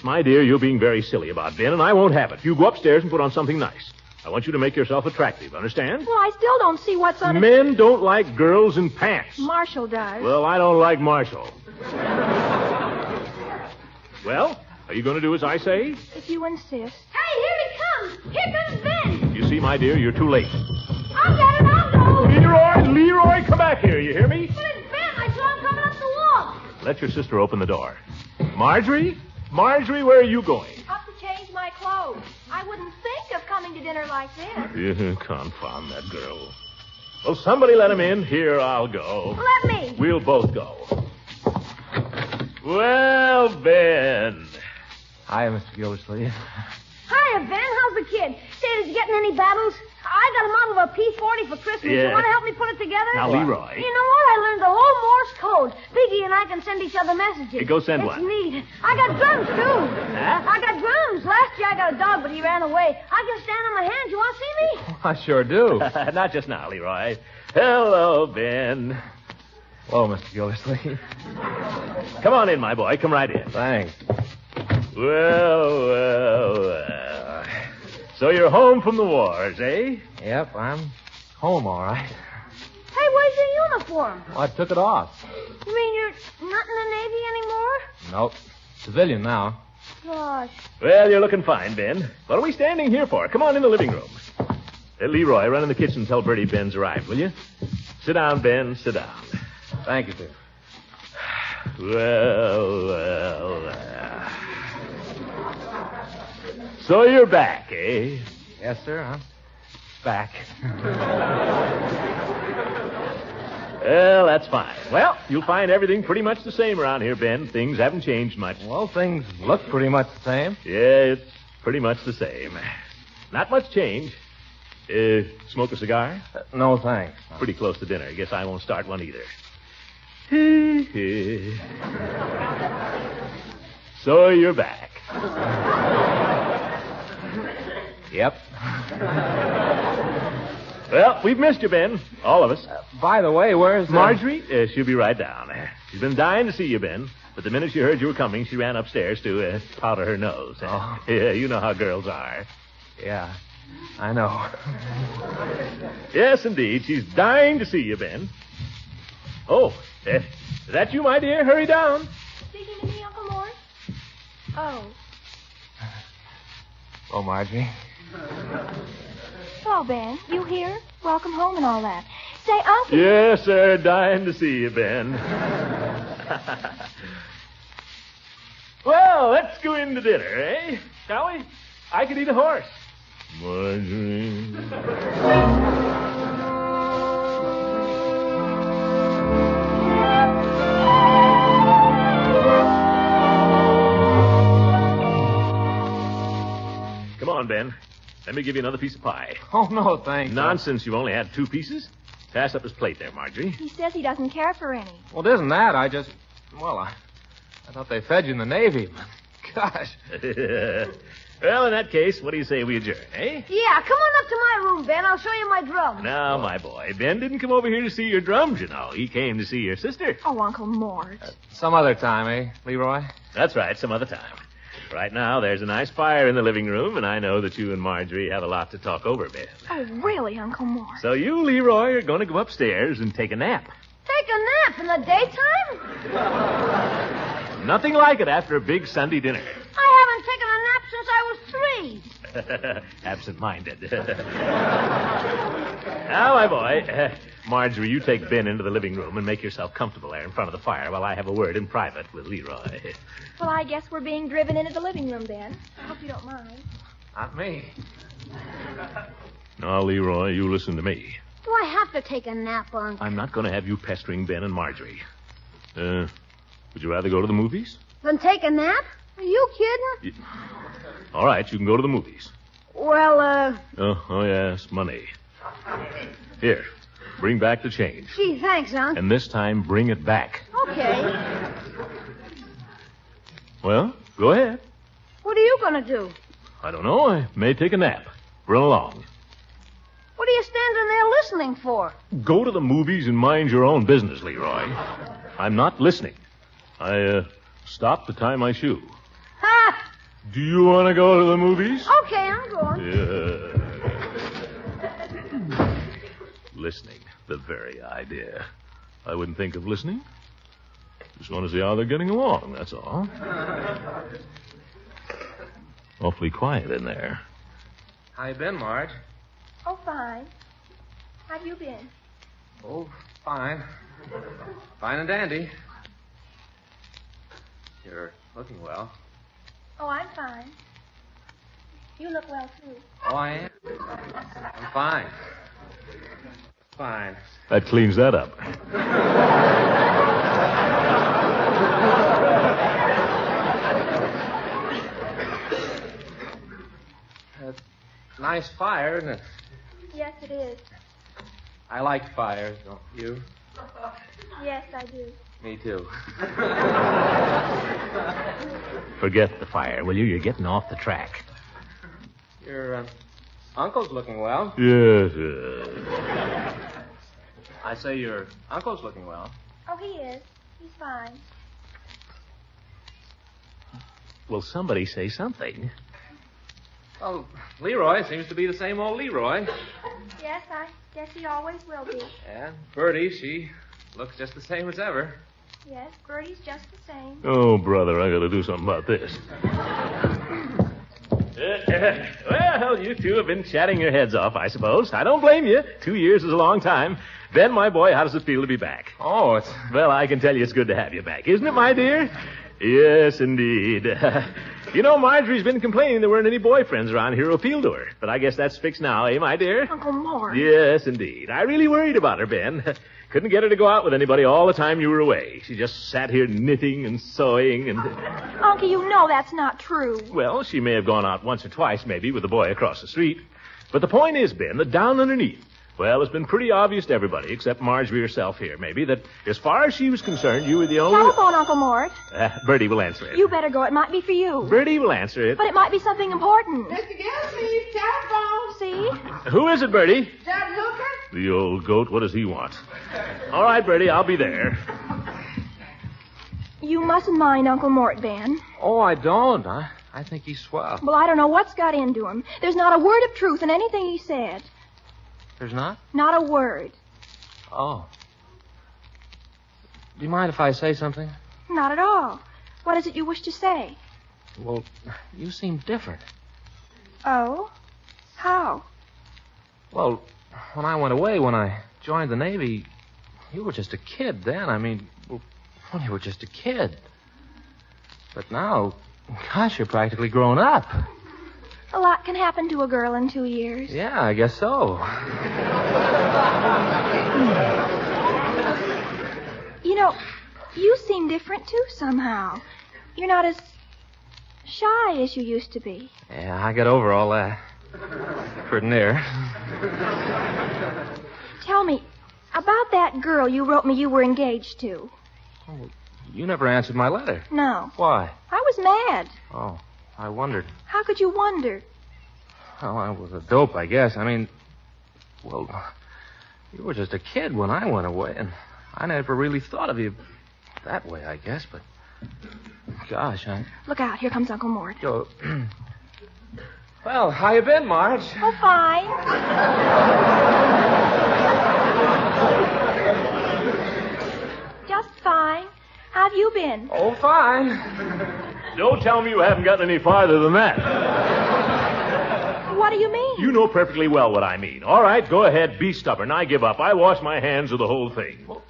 My dear, you're being very silly about Ben, and I won't have it. You go upstairs and put on something nice. I want you to make yourself attractive, understand? Well, I still don't see what's on it. Men don't like girls in pants. Marshall does. Well, I don't like Marshall. Well, are you going to do as I say? If you insist. Hey, here he comes. Here comes Ben. You see, my dear, you're too late. I'll get it. I'll go. Leroy, come back here. You hear me? But it's Ben. I saw him coming up the walk. Let your sister open the door. Marjorie, where are you going? Up to change my clothes. I wouldn't think of coming to dinner like this. Confound that girl. Well, somebody let him in. Here, I'll go. Let me. We'll both go. Well, Ben. Hi, Mr. Gildersleeve. Hiya, Ben. How's the kid? Say, is he getting any battles? I got him out of a P-40 for Christmas. Yeah. You want to help me put it together? Now, Leroy. You know what? I learned the whole Morse code. Biggie and I can send each other messages. Hey, go send it's one. It's neat. I got drums, too. Huh? I got drums. Last year I got a dog, but he ran away. I can stand on my hands. You want to see me? I sure do. Not just now, Leroy. Hello, Ben. Hello, Mr. Gildersleeve. Come on in, my boy. Come right in. Thanks. Well. So you're home from the wars, eh? Yep, I'm home, all right. Hey, where's your uniform? Well, I took it off. You mean you're not in the Navy anymore? Nope. Civilian now. Gosh. Well, you're looking fine, Ben. What are we standing here for? Come on in the living room. Leroy, run in the kitchen and tell Bertie Ben's arrived, will you? Sit down, Ben. Sit down. Thank you, sir. Well. So you're back, eh? Yes, sir. I'm back. Well, that's fine. Well, you'll find everything pretty much the same around here, Ben. Things haven't changed much. Well, things look pretty much the same. Yeah, it's pretty much the same. Not much change. Smoke a cigar? No, thanks. Pretty close to dinner. Guess I won't start one either. So you're back. Yep. Well, we've missed you, Ben. All of us. By the way, where's... Marjorie? She'll be right down. She's been dying to see you, Ben. But the minute she heard you were coming, she ran upstairs to powder her nose. Oh. Yeah, you know how girls are. Yeah, I know. Yes, indeed. She's dying to see you, Ben. Oh, is that you, my dear? Hurry down. Speaking to me, Uncle Morris? Oh. Oh, Marjorie. Well, Ben, you here? Welcome home and all that. Say, Uncle... Yes, sir. Dying to see you, Ben. Well, let's go in to dinner, eh? Shall we? I could eat a horse. Marjorie. Come on, Ben. Let me give you another piece of pie. Oh, no, thanks. Nonsense. You've only had 2 pieces. Pass up his plate there, Marjorie. He says he doesn't care for any. Well, it isn't that. I thought they fed you in the Navy. Gosh. Well, in that case, what do you say we adjourn, eh? Yeah, come on up to my room, Ben. I'll show you my drums. Now, my boy, Ben didn't come over here to see your drums, you know. He came to see your sister. Oh, Uncle Mort. Some other time, eh, Leroy? That's right, some other time. Right now, there's a nice fire in the living room, and I know that you and Marjorie have a lot to talk over, Ben. Oh, really, Uncle Mort? So you, Leroy, are going to go upstairs and take a nap. Take a nap in the daytime? Nothing like it after a big Sunday dinner. I haven't taken a nap since I was 3. Absent-minded. Now, my boy, Marjorie, you take Ben into the living room and make yourself comfortable there in front of the fire while I have a word in private with Leroy. Well, I guess we're being driven into the living room, Ben. I hope you don't mind. Not me. Now, Leroy, you listen to me. Do I have to take a nap, Unc? I'm not going to have you pestering Ben and Marjorie. Would you rather go to the movies? Then take a nap? Are you kidding? All right, you can go to the movies. Well, Oh, yes, money. Here, bring back the change. Gee, thanks, Unc. And this time, bring it back. Okay. Well, go ahead. What are you going to do? I don't know. I may take a nap. Run along. What are you standing there listening for? Go to the movies and mind your own business, Leroy. I'm not listening. I stopped to tie my shoe. Ha! Do you want to go to the movies? Okay, I'm going. Listening. The very idea. I wouldn't think of listening. Just want to see how they're getting along, that's all. Awfully quiet in there. How you been, Marge? Oh, fine. How've you been? Oh, fine. Fine and dandy. You're looking well. Oh, I'm fine. You look well, too. Oh, I am. I'm fine. Fine. That cleans that up. Nice fire, isn't it? Yes, it is. I like fires, don't you? Yes, I do. Me too. Forget the fire, will you? You're getting off the track. Your uncle's looking well. Yes. I say your uncle's looking well. Oh, he is. He's fine. Will somebody say something? Well, Leroy seems to be the same old Leroy. Yes, I guess he always will be. And Bertie, she looks just the same as ever. Yes, Bertie's just the same. Oh, brother, I got to do something about this. Well, you two have been chatting your heads off, I suppose. I don't blame you. 2 years is a long time. Ben, my boy, how does it feel to be back? Oh, it's... Well, I can tell you it's good to have you back, isn't it, my dear? Yes, indeed. You know, Marjorie's been complaining there weren't any boyfriends around here who appeal to her. But I guess that's fixed now, eh, my dear? Uncle Mort. Yes, indeed. I really worried about her, Ben. Couldn't get her to go out with anybody all the time you were away. She just sat here knitting and sewing and... Uncle, you know that's not true. Well, she may have gone out once or twice, maybe, with a boy across the street. But the point is, Ben, that down underneath, well, it's been pretty obvious to everybody, except Marjorie herself here, maybe, that as far as she was concerned, you were the only... Telephone, Uncle Mort. Bertie will answer it. You better go. It might be for you. Bertie will answer it. But it might be something important. Mr. Gildersleeve, telephone. See? Who is it, Bertie? Judge Hooker? The old goat. What does he want? All right, Bertie, I'll be there. You mustn't mind Uncle Mort, Ben. Oh, I don't. I think he's swell. Well, I don't know what's got into him. There's not a word of truth in anything he said. There's not? Not a word. Oh. Do you mind if I say something? Not at all. What is it you wish to say? Well, you seem different. Oh? How? Well, when I went away, when I joined the Navy, you were just a kid then. I mean, well, you were just a kid. But now, gosh, you're practically grown up. A lot can happen to a girl in 2 years. Yeah, I guess so. You know, you seem different, too, somehow. You're not as shy as you used to be. Yeah, I got over all that. Pretty near. Tell me, about that girl you wrote me you were engaged to. Oh, you never answered my letter. No. Why? I was mad. Oh, I wondered. How could you wonder? Well, I was a dope, I guess. I mean, well, you were just a kid when I went away, and I never really thought of you that way, I guess, but gosh, Look out, here comes Uncle Mort. Joe. Well, how you been, Marge? Oh, fine. Just fine. How've you been? Oh, fine. Don't tell me you haven't gotten any farther than that. What do you mean? You know perfectly well what I mean. All right, go ahead, be stubborn. I give up. I wash my hands of the whole thing. Well,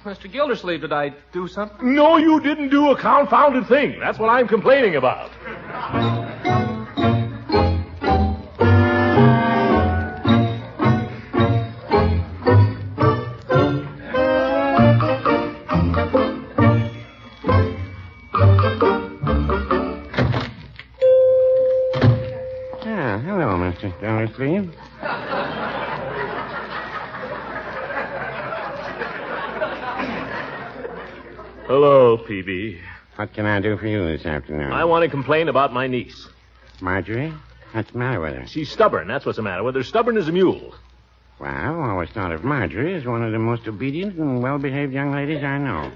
Mr. Gildersleeve, did I do something? No, you didn't do a confounded thing. That's what I'm complaining about. Hello, Mr. Gildersleeve. Hello, Peavy. What can I do for you this afternoon? I want to complain about my niece. Marjorie? What's the matter with her? She's stubborn. That's what's the matter with her. Stubborn as a mule. Well, I've always thought of Marjorie as one of the most obedient and well-behaved young ladies I know.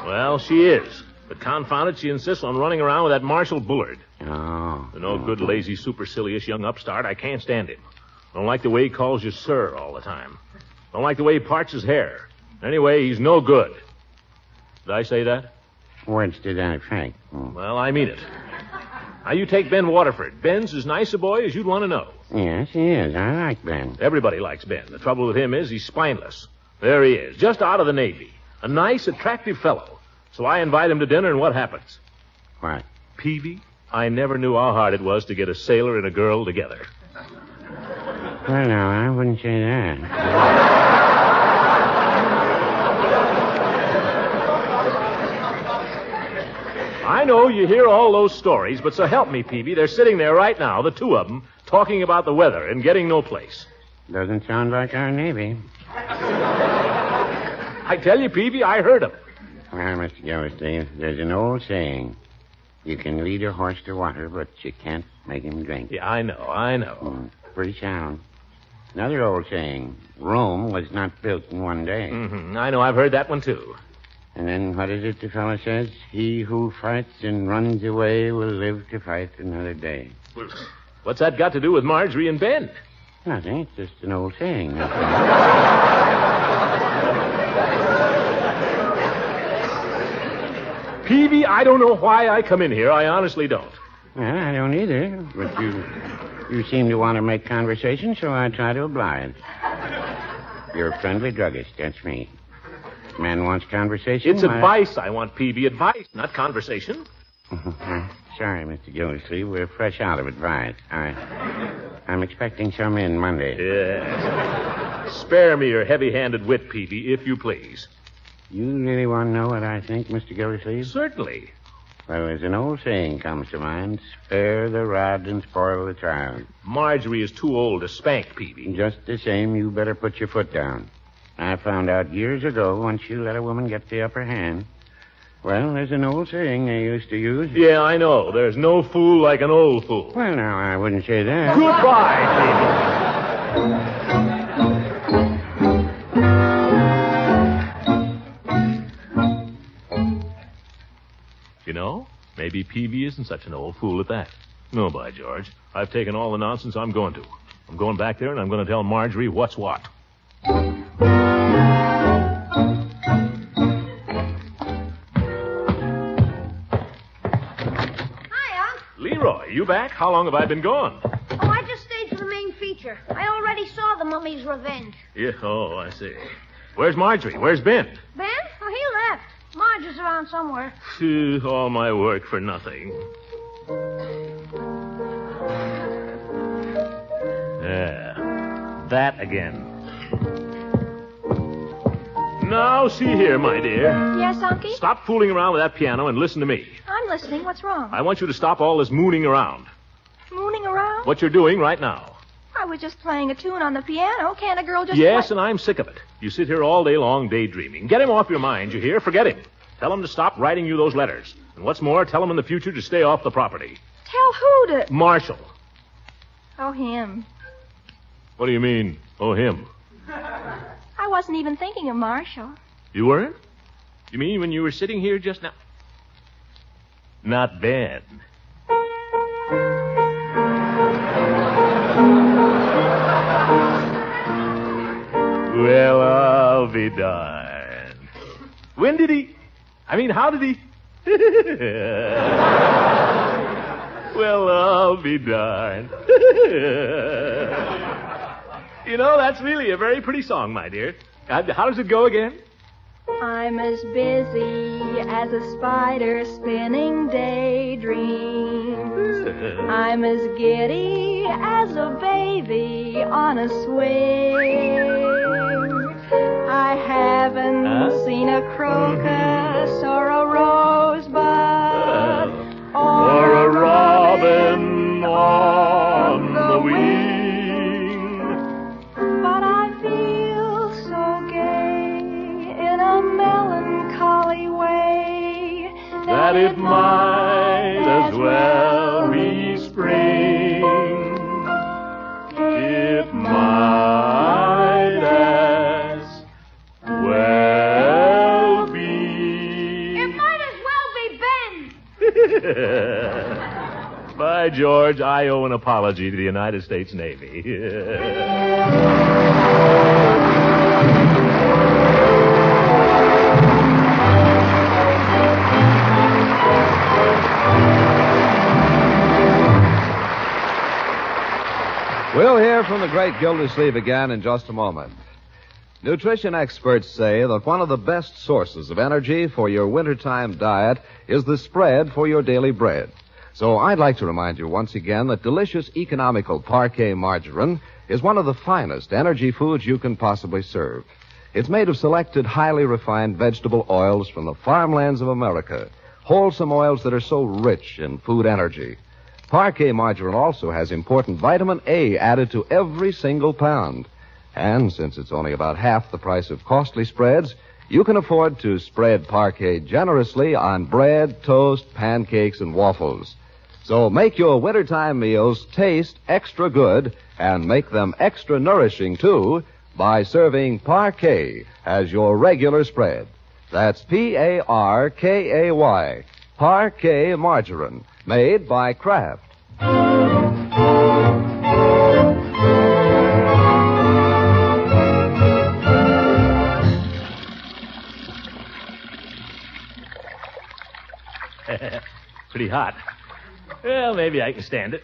Well, she is. But confound it, she insists on running around with that Marshal Bullard. Oh. The no good, lazy, supercilious young upstart. I can't stand him. Don't like the way he calls you sir all the time. Don't like the way he parts his hair. Anyway, he's no good. Did I say that? Words to that effect. Well, I mean it. Now, you take Ben Waterford. Ben's as nice a boy as you'd want to know. Yes, he is. I like Ben. Everybody likes Ben. The trouble with him is he's spineless. There he is, just out of the Navy. A nice, attractive fellow. So I invite him to dinner, and what happens? What? Peavy, I never knew how hard it was to get a sailor and a girl together. Well, no, I wouldn't say that. I know you hear all those stories, but so help me, Peavy, they're sitting there right now, the two of them, talking about the weather and getting no place. Doesn't sound like our Navy. I tell you, Peavy, I heard them. Well, Mr. Gildersleeve, there's an old saying. You can lead a horse to water, but you can't make him drink. Yeah, I know. Pretty sound. Another old saying. Rome was not built in one day. Mm-hmm. I know, I've heard that one, too. And then what is it the fellow says? He who fights and runs away will live to fight another day. What's that got to do with Marjorie and Ben? Nothing. It's just an old saying. Peavy, I don't know why I come in here. I honestly don't. Well, I don't either. But you seem to want to make conversation, so I try to oblige. You're a friendly druggist. That's me. Man wants conversation. It's advice I want, Peavy. Advice, not conversation. Sorry, Mr. Gildersleeve. We're fresh out of advice. I'm expecting some in Monday. Yes. Spare me your heavy-handed wit, Peavy, if you please. You really want to know what I think, Mr. Gildersleeve? Certainly. Well, there's an old saying comes to mind. Spare the rod and spoil the child. Marjorie is too old to spank, Peavy. Just the same, you better put your foot down. I found out years ago, once you let a woman get the upper hand. Well, there's an old saying they used to use. Yeah, I know. There's no fool like an old fool. Well, now, I wouldn't say that. Goodbye, Peavy. You know, maybe Peavy isn't such an old fool at that. No, by George. I've taken all the nonsense I'm going to. I'm going back there, and I'm going to tell Marjorie what's what. Leroy, you back? How long have I been gone? Oh, I just stayed for the main feature. I already saw The Mummy's Revenge. Yeah, oh, I see. Where's Marjorie? Where's Ben? Ben? Oh, he left. Marge is around somewhere. All my work for nothing. Yeah, that again. Now, see here, my dear. Yes, Unky? Stop fooling around with that piano and listen to me. I'm listening. What's wrong? I want you to stop all this mooning around. Mooning around? What you're doing right now. I was just playing a tune on the piano. Can't a girl just Yes, play? and I'm sick of it. You sit here all day long daydreaming. Get him off your mind, you hear? Forget him. Tell him to stop writing you those letters. And what's more, tell him in the future to stay off the property. Tell who to... Marshall. Oh, him. What do you mean, oh, him? I wasn't even thinking of Marshall. You weren't? You mean when you were sitting here just now? not Ben. Well, I'll be darned. When did he... how did he... Well, I'll be darned. That's really a very pretty song, my dear. How does it go again? I'm as busy as a spider spinning daydreams. I'm as giddy as a baby on a swing. I haven't seen a crocus or a rosebud or a robin on the wing. But I feel so gay in a melancholy way that it might as well be spring. It might as well be. It might as well be Ben. By George, I owe an apology to the United States Navy. We'll hear from the great Gildersleeve again in just a moment. Nutrition experts say that one of the best sources of energy for your wintertime diet is the spread for your daily bread. So I'd like to remind you once again that delicious, economical Parquet margarine is one of the finest energy foods you can possibly serve. It's made of selected, highly refined vegetable oils from the farmlands of America, wholesome oils that are so rich in food energy. Parquet margarine also has important vitamin A added to every single pound. And since it's only about half the price of costly spreads, you can afford to spread Parquet generously on bread, toast, pancakes, and waffles. So make your wintertime meals taste extra good and make them extra nourishing, too, by serving Parquet as your regular spread. That's Parkay, Parquet margarine, made by Kraft. Pretty hot. Well, maybe I can stand it.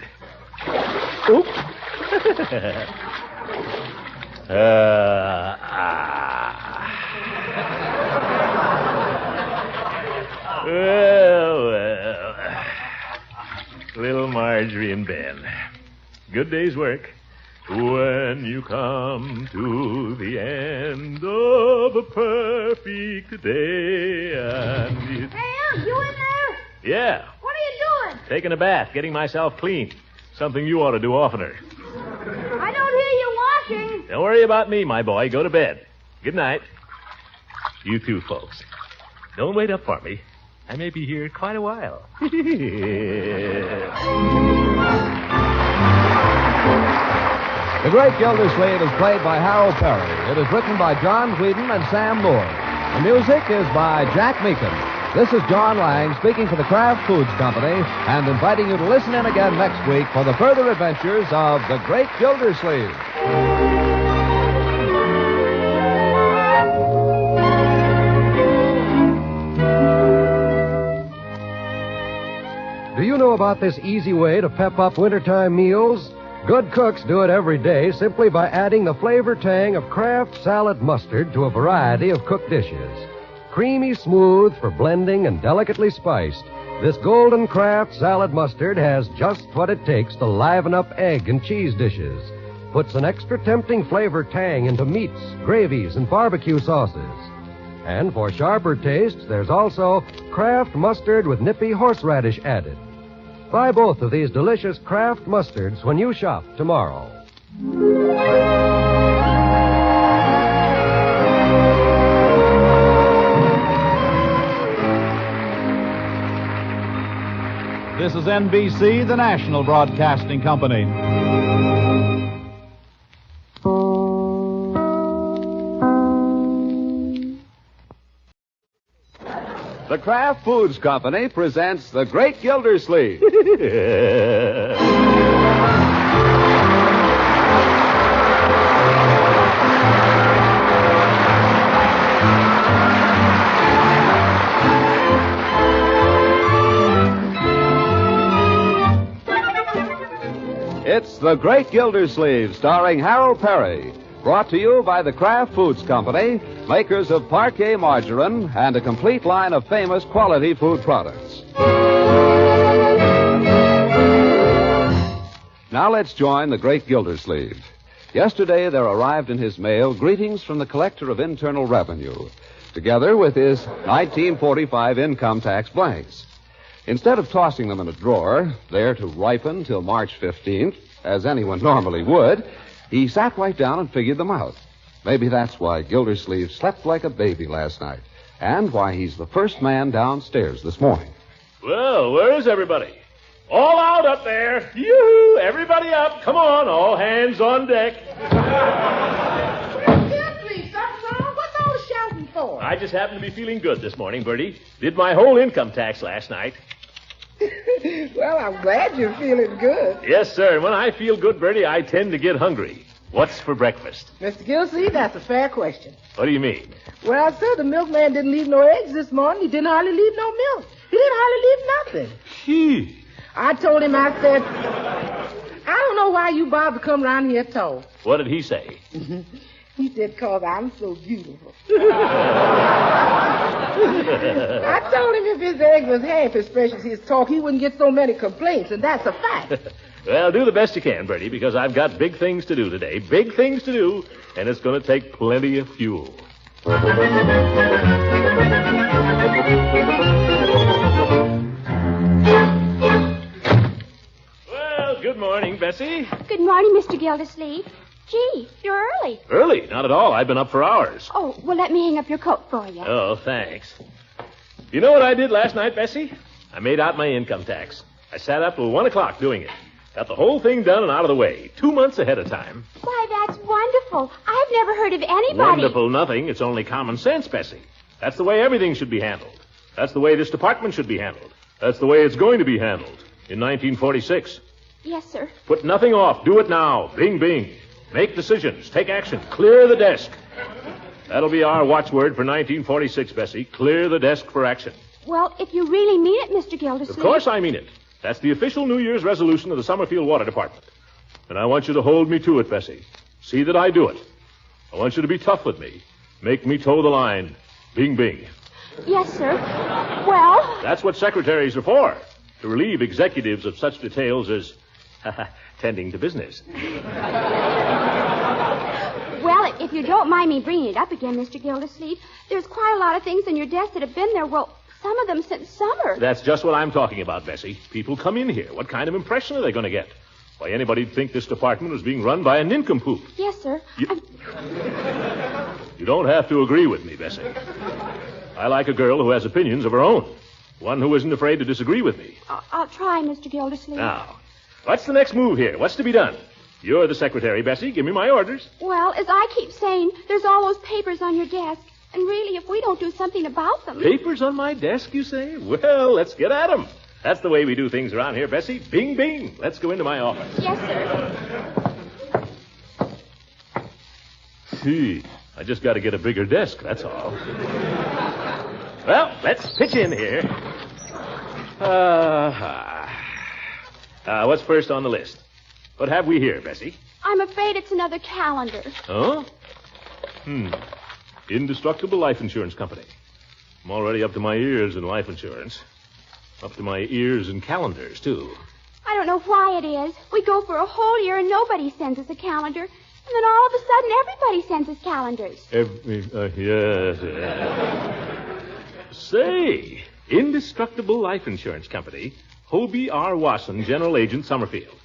Oop. Well. Little Marjorie and Ben. Good day's work. When you come to the end of a perfect day and it... Hey, Unc, you in there? Yeah. What are you doing? Taking a bath, getting myself clean. Something you ought to do oftener. I don't hear you washing. Don't worry about me, my boy. Go to bed. Good night. You too, folks. Don't wait up for me. I may be here quite a while. The Great Gildersleeve is played by Harold Perry. It is written by John Whedon and Sam Moore. The music is by Jack Meakin. This is John Lang speaking for the Kraft Foods Company and inviting you to listen in again next week for the further adventures of the Great Gildersleeve. Do you know about this easy way to pep up wintertime meals? Good cooks do it every day simply by adding the flavor tang of Kraft salad mustard to a variety of cooked dishes. Creamy smooth for blending and delicately spiced, this golden Kraft salad mustard has just what it takes to liven up egg and cheese dishes. Puts an extra tempting flavor tang into meats, gravies, and barbecue sauces. And for sharper tastes, there's also Kraft mustard with nippy horseradish added. Buy both of these delicious Kraft mustards when you shop tomorrow. This is NBC, the national broadcasting company. The Kraft Foods Company presents The Great Gildersleeve. It's The Great Gildersleeve, starring Harold Perry. Brought to you by the Kraft Foods Company, makers of Parquet Margarine and a complete line of famous quality food products. Now let's join the great Gildersleeve. Yesterday there arrived in his mail greetings from the Collector of Internal Revenue, together with his 1945 income tax blanks. Instead of tossing them in a drawer, there to ripen till March 15th, as anyone normally would, he sat right down and figured them out. Maybe that's why Gildersleeve slept like a baby last night, and why he's the first man downstairs this morning. Well, where is everybody? All out up there. Yoo-hoo! Everybody up. Come on, all hands on deck. Gildersleeve, something wrong? What's all the shouting for? I just happened to be feeling good this morning, Bertie. Did my whole income tax last night. Well, I'm glad you're feeling good. Yes, sir. And when I feel good, Bertie, I tend to get hungry. What's for breakfast? Mr. Gildersleeve, that's a fair question. What do you mean? Well, sir, the milkman didn't leave no eggs this morning. He didn't hardly leave no milk. He didn't hardly leave nothing. Gee. I told him, I said, I don't know why you bothered to come around here at all. What did he say? He said, 'cause I'm so beautiful. I told him if his egg was half as fresh as his talk, he wouldn't get so many complaints, and that's a fact. Well, do the best you can, Bertie, because I've got big things to do today. Big things to do, and it's going to take plenty of fuel. Well, good morning, Bessie. Good morning, Mr. Gildersleeve. Gee, you're early. Early? Not at all. I've been up for hours. Oh, well, let me hang up your coat for you. Oh, thanks. You know what I did last night, Bessie? I made out my income tax. I sat up till 1 o'clock doing it. Got the whole thing done and out of the way, 2 months ahead of time. Why, that's wonderful. I've never heard of anybody. Wonderful nothing. It's only common sense, Bessie. That's the way everything should be handled. That's the way this department should be handled. That's the way it's going to be handled in 1946. Yes, sir. Put nothing off. Do it now. Bing, bing. Make decisions. Take action. Clear the desk. That'll be our watchword for 1946, Bessie. Clear the desk for action. Well, if you really mean it, Mr. Gildersleeve. Of course I mean it. That's the official New Year's resolution of the Summerfield Water Department. And I want you to hold me to it, Bessie. See that I do it. I want you to be tough with me. Make me toe the line. Bing, bing. Yes, sir. Well... That's what secretaries are for. To relieve executives of such details as... tending to business. Well, if you don't mind me bringing it up again, Mr. Gildersleeve, there's quite a lot of things on your desk that have been there, well, some of them since summer. That's just what I'm talking about, Bessie. People come in here. What kind of impression are they going to get? Why, anybody'd think this department was being run by a nincompoop. Yes, sir. You don't have to agree with me, Bessie. I like a girl who has opinions of her own. One who isn't afraid to disagree with me. I'll try, Mr. Gildersleeve. Now, what's the next move here? What's to be done? You're the secretary, Bessie. Give me my orders. Well, as I keep saying, there's all those papers on your desk. And really, if we don't do something about them... Papers on my desk, you say? Well, let's get at them. That's the way we do things around here, Bessie. Bing, bing. Let's go into my office. Yes, sir. Gee, I just got to get a bigger desk, that's all. Well, let's pitch in here. What's first on the list? What have we here, Bessie? I'm afraid it's another calendar. Oh? Indestructible Life Insurance Company. I'm already up to my ears in life insurance. Up to my ears in calendars, too. I don't know why it is. We go for a whole year and nobody sends us a calendar. And then all of a sudden, everybody sends us calendars. Yes. Say, Indestructible Life Insurance Company, Hobie R. Wasson, General Agent, Summerfield.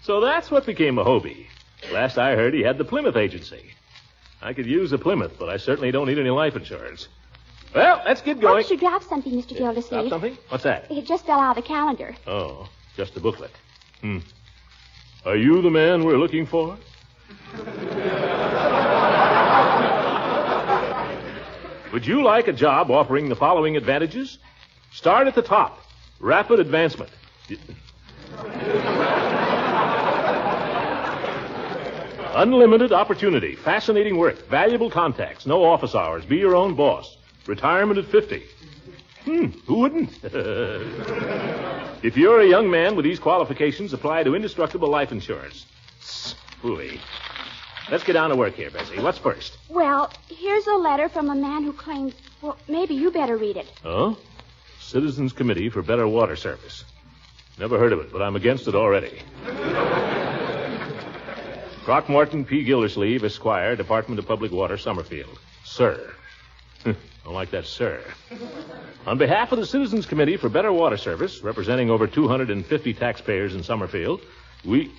So that's what became a Hobie. Last I heard, he had the Plymouth agency. I could use a Plymouth, but I certainly don't need any life insurance. Well, let's get going. Why don't you drop something, Mr. Gildersleeve? Drop something? What's that? It just fell out of the calendar. Oh, just a booklet. Are you the man we're looking for? Would you like a job offering the following advantages? Start at the top. Rapid advancement. Unlimited opportunity. Fascinating work. Valuable contacts. No office hours. Be your own boss. Retirement at 50. Who wouldn't? If you're a young man with these qualifications, apply to indestructible life insurance. Phooey. Let's get down to work here, Bessie. What's first? Well, here's a letter from a man who claims... Well, maybe you better read it. Oh? Citizens Committee for Better Water Service. Never heard of it, but I'm against it already. Throckmorton P. Gildersleeve, Esquire, Department of Public Water, Summerfield. Sir. Don't like that, sir. On behalf of the Citizens Committee for Better Water Service, representing over 250 taxpayers in Summerfield, we...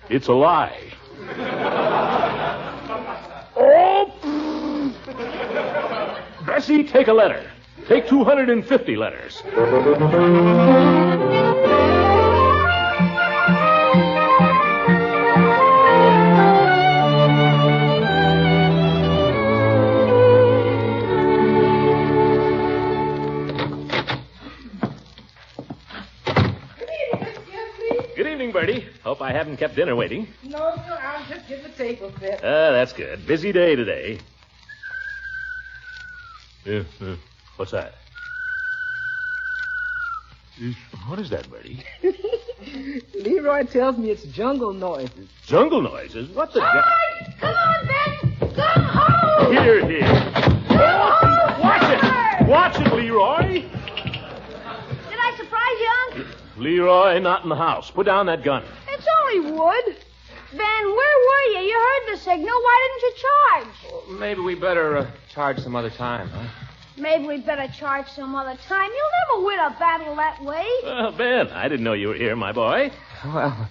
It's a lie. Oh! Bessie, take a letter. Take 250 letters. Bertie. Hope I haven't kept dinner waiting. No, I'm just getting the table set. That's good. Busy day today. What's that? What is that, Bertie? Leroy tells me it's jungle noises. Jungle noises? What the... Hey! Come on, Ben! Come home! Here. Watch it! Watch it, Leroy! Did I surprise you, Unc? Leroy, not in the house. Put down that gun. It's only wood. Ben, where were you? You heard the signal. Why didn't you charge? Well, maybe we better charge some other time, huh? Maybe we'd better charge some other time. You'll never win a battle that way. Well, Ben, I didn't know you were here, my boy. Well,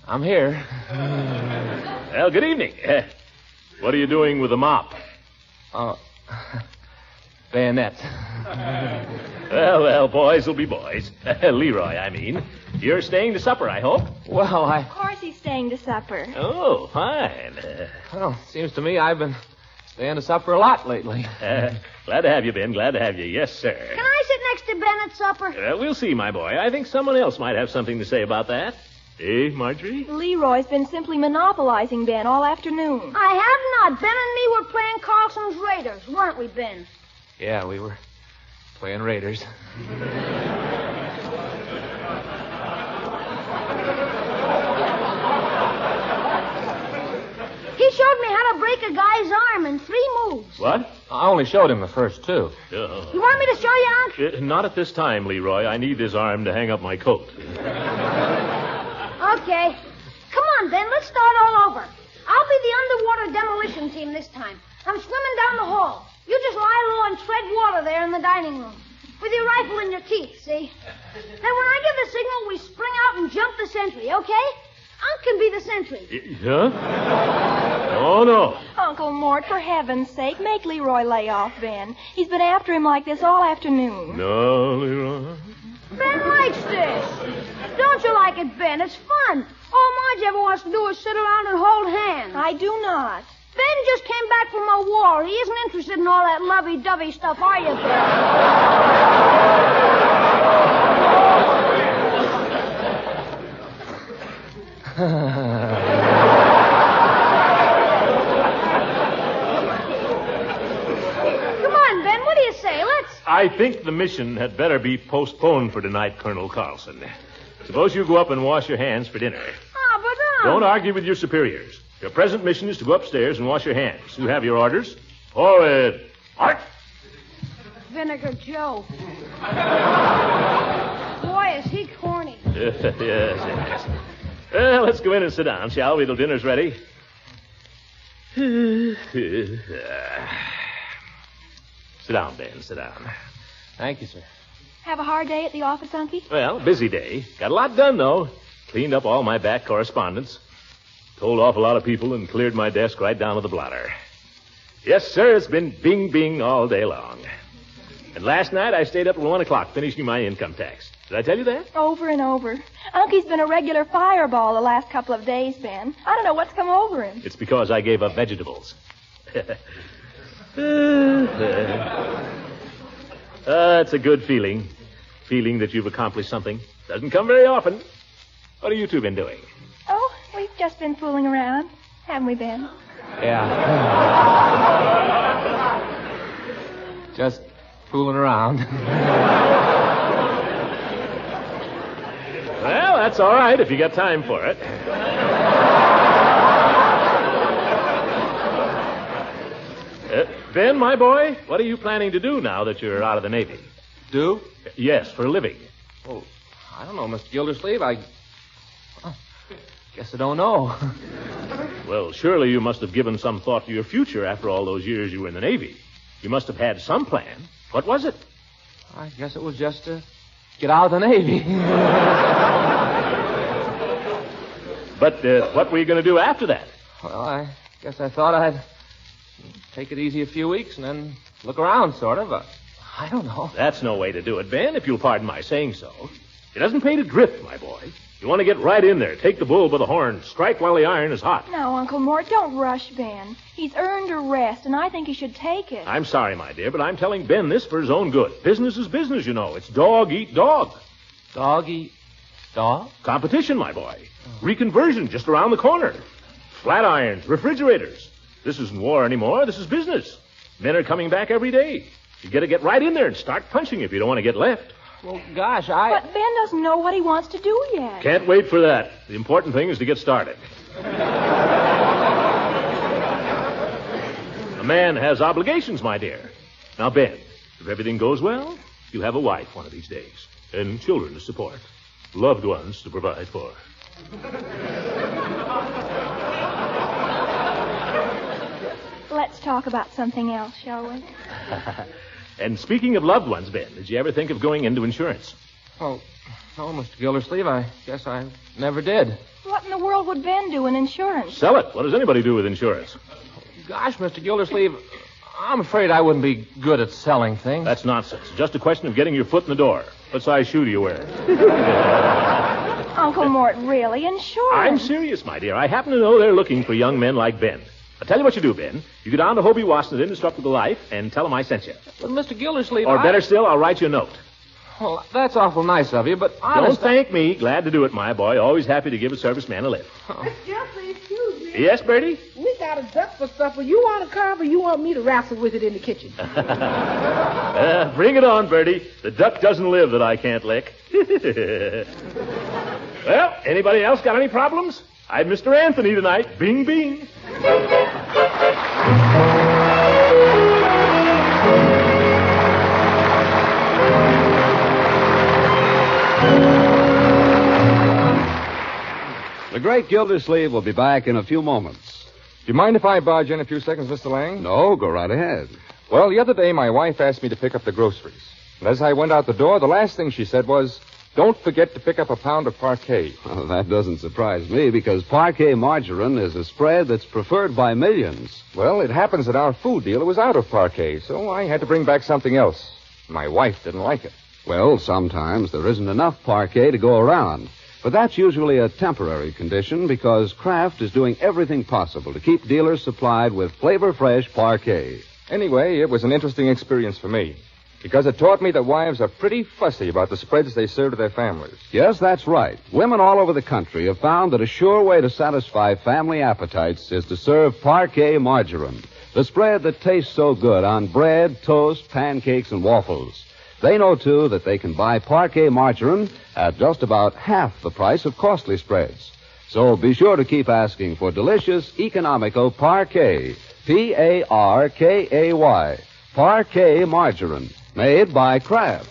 I'm here. Well, good evening. What are you doing with the mop? Bayonet. Well, boys will be boys. Leroy, I mean. You're staying to supper, I hope? Well, Of course he's staying to supper. Oh, fine. Well, seems to me I've been staying to supper a lot lately. Glad to have you, Ben. Glad to have you. Yes, sir. Can I sit next to Ben at supper? We'll see, my boy. I think someone else might have something to say about that. Eh, Marjorie? Leroy's been simply monopolizing Ben all afternoon. I have not. Ben and me were playing Carlson's Raiders, weren't we, Ben? Yeah, we were playing Raiders. He showed me how to break a guy's arm in 3 moves. What? I only showed him the first 2. You want me to show you, Unc? Not at this time, Leroy. I need this arm to hang up my coat. Okay. Come on, Ben. Let's start all over. I'll be the underwater demolition team this time. I'm swimming down the hall. You just lie low and tread water there in the dining room. With your rifle in your teeth, see? Then when I give the signal, we spring out and jump the sentry, okay? Unc can be the sentry. Huh? Oh, no. Uncle Mort, for heaven's sake, make Leroy lay off Ben. He's been after him like this all afternoon. No, Leroy. Ben likes this. Don't you like it, Ben? It's fun. All Marge ever wants to do is sit around and hold hands. I do not. Ben just came back from a war. He isn't interested in all that lovey-dovey stuff, are you, Ben? Come on, Ben. What do you say? Let's... I think the mission had better be postponed for tonight, Colonel Carlson. Suppose you go up and wash your hands for dinner. Oh, but Don't argue with your superiors. Your present mission is to go upstairs and wash your hands. You have your orders. Forward. Art. Vinegar Joe. Boy, is he corny. Yes. Well, let's go in and sit down, shall we, till dinner's ready? Sit down, Ben. Sit down. Thank you, sir. Have a hard day at the office, Unky? Well, busy day. Got a lot done, though. Cleaned up all my back correspondence. Told off a lot of people and cleared my desk right down to the blotter. Yes, sir, it's been bing-bing all day long. And last night I stayed up till 1 o'clock finishing my income tax. Did I tell you that? Over and over. Uncie's been a regular fireball the last couple of days, Ben. I don't know what's come over him. It's because I gave up vegetables. It's a good feeling. Feeling that you've accomplished something. Doesn't come very often. What have you two been doing? Oh, we've just been fooling around. Haven't we, Ben? Yeah. Just fooling around. Well, that's all right if you got time for it. Ben, my boy, what are you planning to do now that you're out of the Navy? Do? Yes, for a living. Well, I don't know, Mr. Gildersleeve. Guess I don't know. Well, surely you must have given some thought to your future after all those years you were in the Navy. You must have had some plan. What was it? I guess it was just to get out of the Navy. But what were you going to do after that? Well, I guess I thought I'd take it easy a few weeks and then look around, sort of. I don't know. That's no way to do it, Ben, if you'll pardon my saying so. It doesn't pay to drift, my boy. You want to get right in there, take the bull by the horn, strike while the iron is hot. No, Uncle Mort, don't rush Ben. He's earned a rest, and I think he should take it. I'm sorry, my dear, but I'm telling Ben this for his own good. Business is business, you know. It's dog eat dog. Dog eat dog? Competition, my boy. Reconversion just around the corner. Flat irons, refrigerators. This isn't war anymore. This is business. Men are coming back every day. You got to get right in there and start punching if you don't want to get left. Well, gosh, But Ben doesn't know what he wants to do yet. Can't wait for that. The important thing is to get started. A man has obligations, my dear. Now, Ben, if everything goes well, you'll have a wife one of these days. And children to support. Loved ones to provide for. Let's talk about something else, shall we? And speaking of loved ones, Ben, did you ever think of going into insurance? Oh, no, Mr. Gildersleeve, I guess I never did. What in the world would Ben do in insurance? Sell it. What does anybody do with insurance? Gosh, Mr. Gildersleeve, I'm afraid I wouldn't be good at selling things. That's nonsense. It's just a question of getting your foot in the door. What size shoe do you wear? Uncle Mort, really? Insurance? I'm serious, my dear. I happen to know they're looking for young men like Ben. I'll tell you what you do, Ben. You go down to Hobie Wassen's Indestructible Life and tell them I sent you. But, Mr. Gildersleeve, Or better still, I'll write you a note. Well, that's awful nice of you, but Don't thank me. Glad to do it, my boy. Always happy to give a serviceman a lift. Miss Gildersleeve, excuse me. Yes, Bertie? We got a duck for supper. You want to carve or you want me to wrestle with it in the kitchen? Bring it on, Bertie. The duck doesn't live that I can't lick. Well, anybody else got any problems? I'm Mr. Anthony tonight. Bing, bing. The great Gildersleeve will be back in a few moments. Do you mind if I barge in a few seconds, Mr. Lang? No, go right ahead. Well, the other day, my wife asked me to pick up the groceries. And as I went out the door, the last thing she said was, "Don't forget to pick up a pound of parquet." Well, that doesn't surprise me, because parquet margarine is a spread that's preferred by millions. Well, it happens that our food dealer was out of parquet, so I had to bring back something else. My wife didn't like it. Well, sometimes there isn't enough parquet to go around. But that's usually a temporary condition because Kraft is doing everything possible to keep dealers supplied with flavor-fresh parquet. Anyway, it was an interesting experience for me, because it taught me that wives are pretty fussy about the spreads they serve to their families. Yes, that's right. Women all over the country have found that a sure way to satisfy family appetites is to serve parquet margarine, the spread that tastes so good on bread, toast, pancakes, and waffles. They know, too, that they can buy parquet margarine at just about half the price of costly spreads. So be sure to keep asking for delicious, economical parquet, Parkay, parquet margarine, made by Kraft.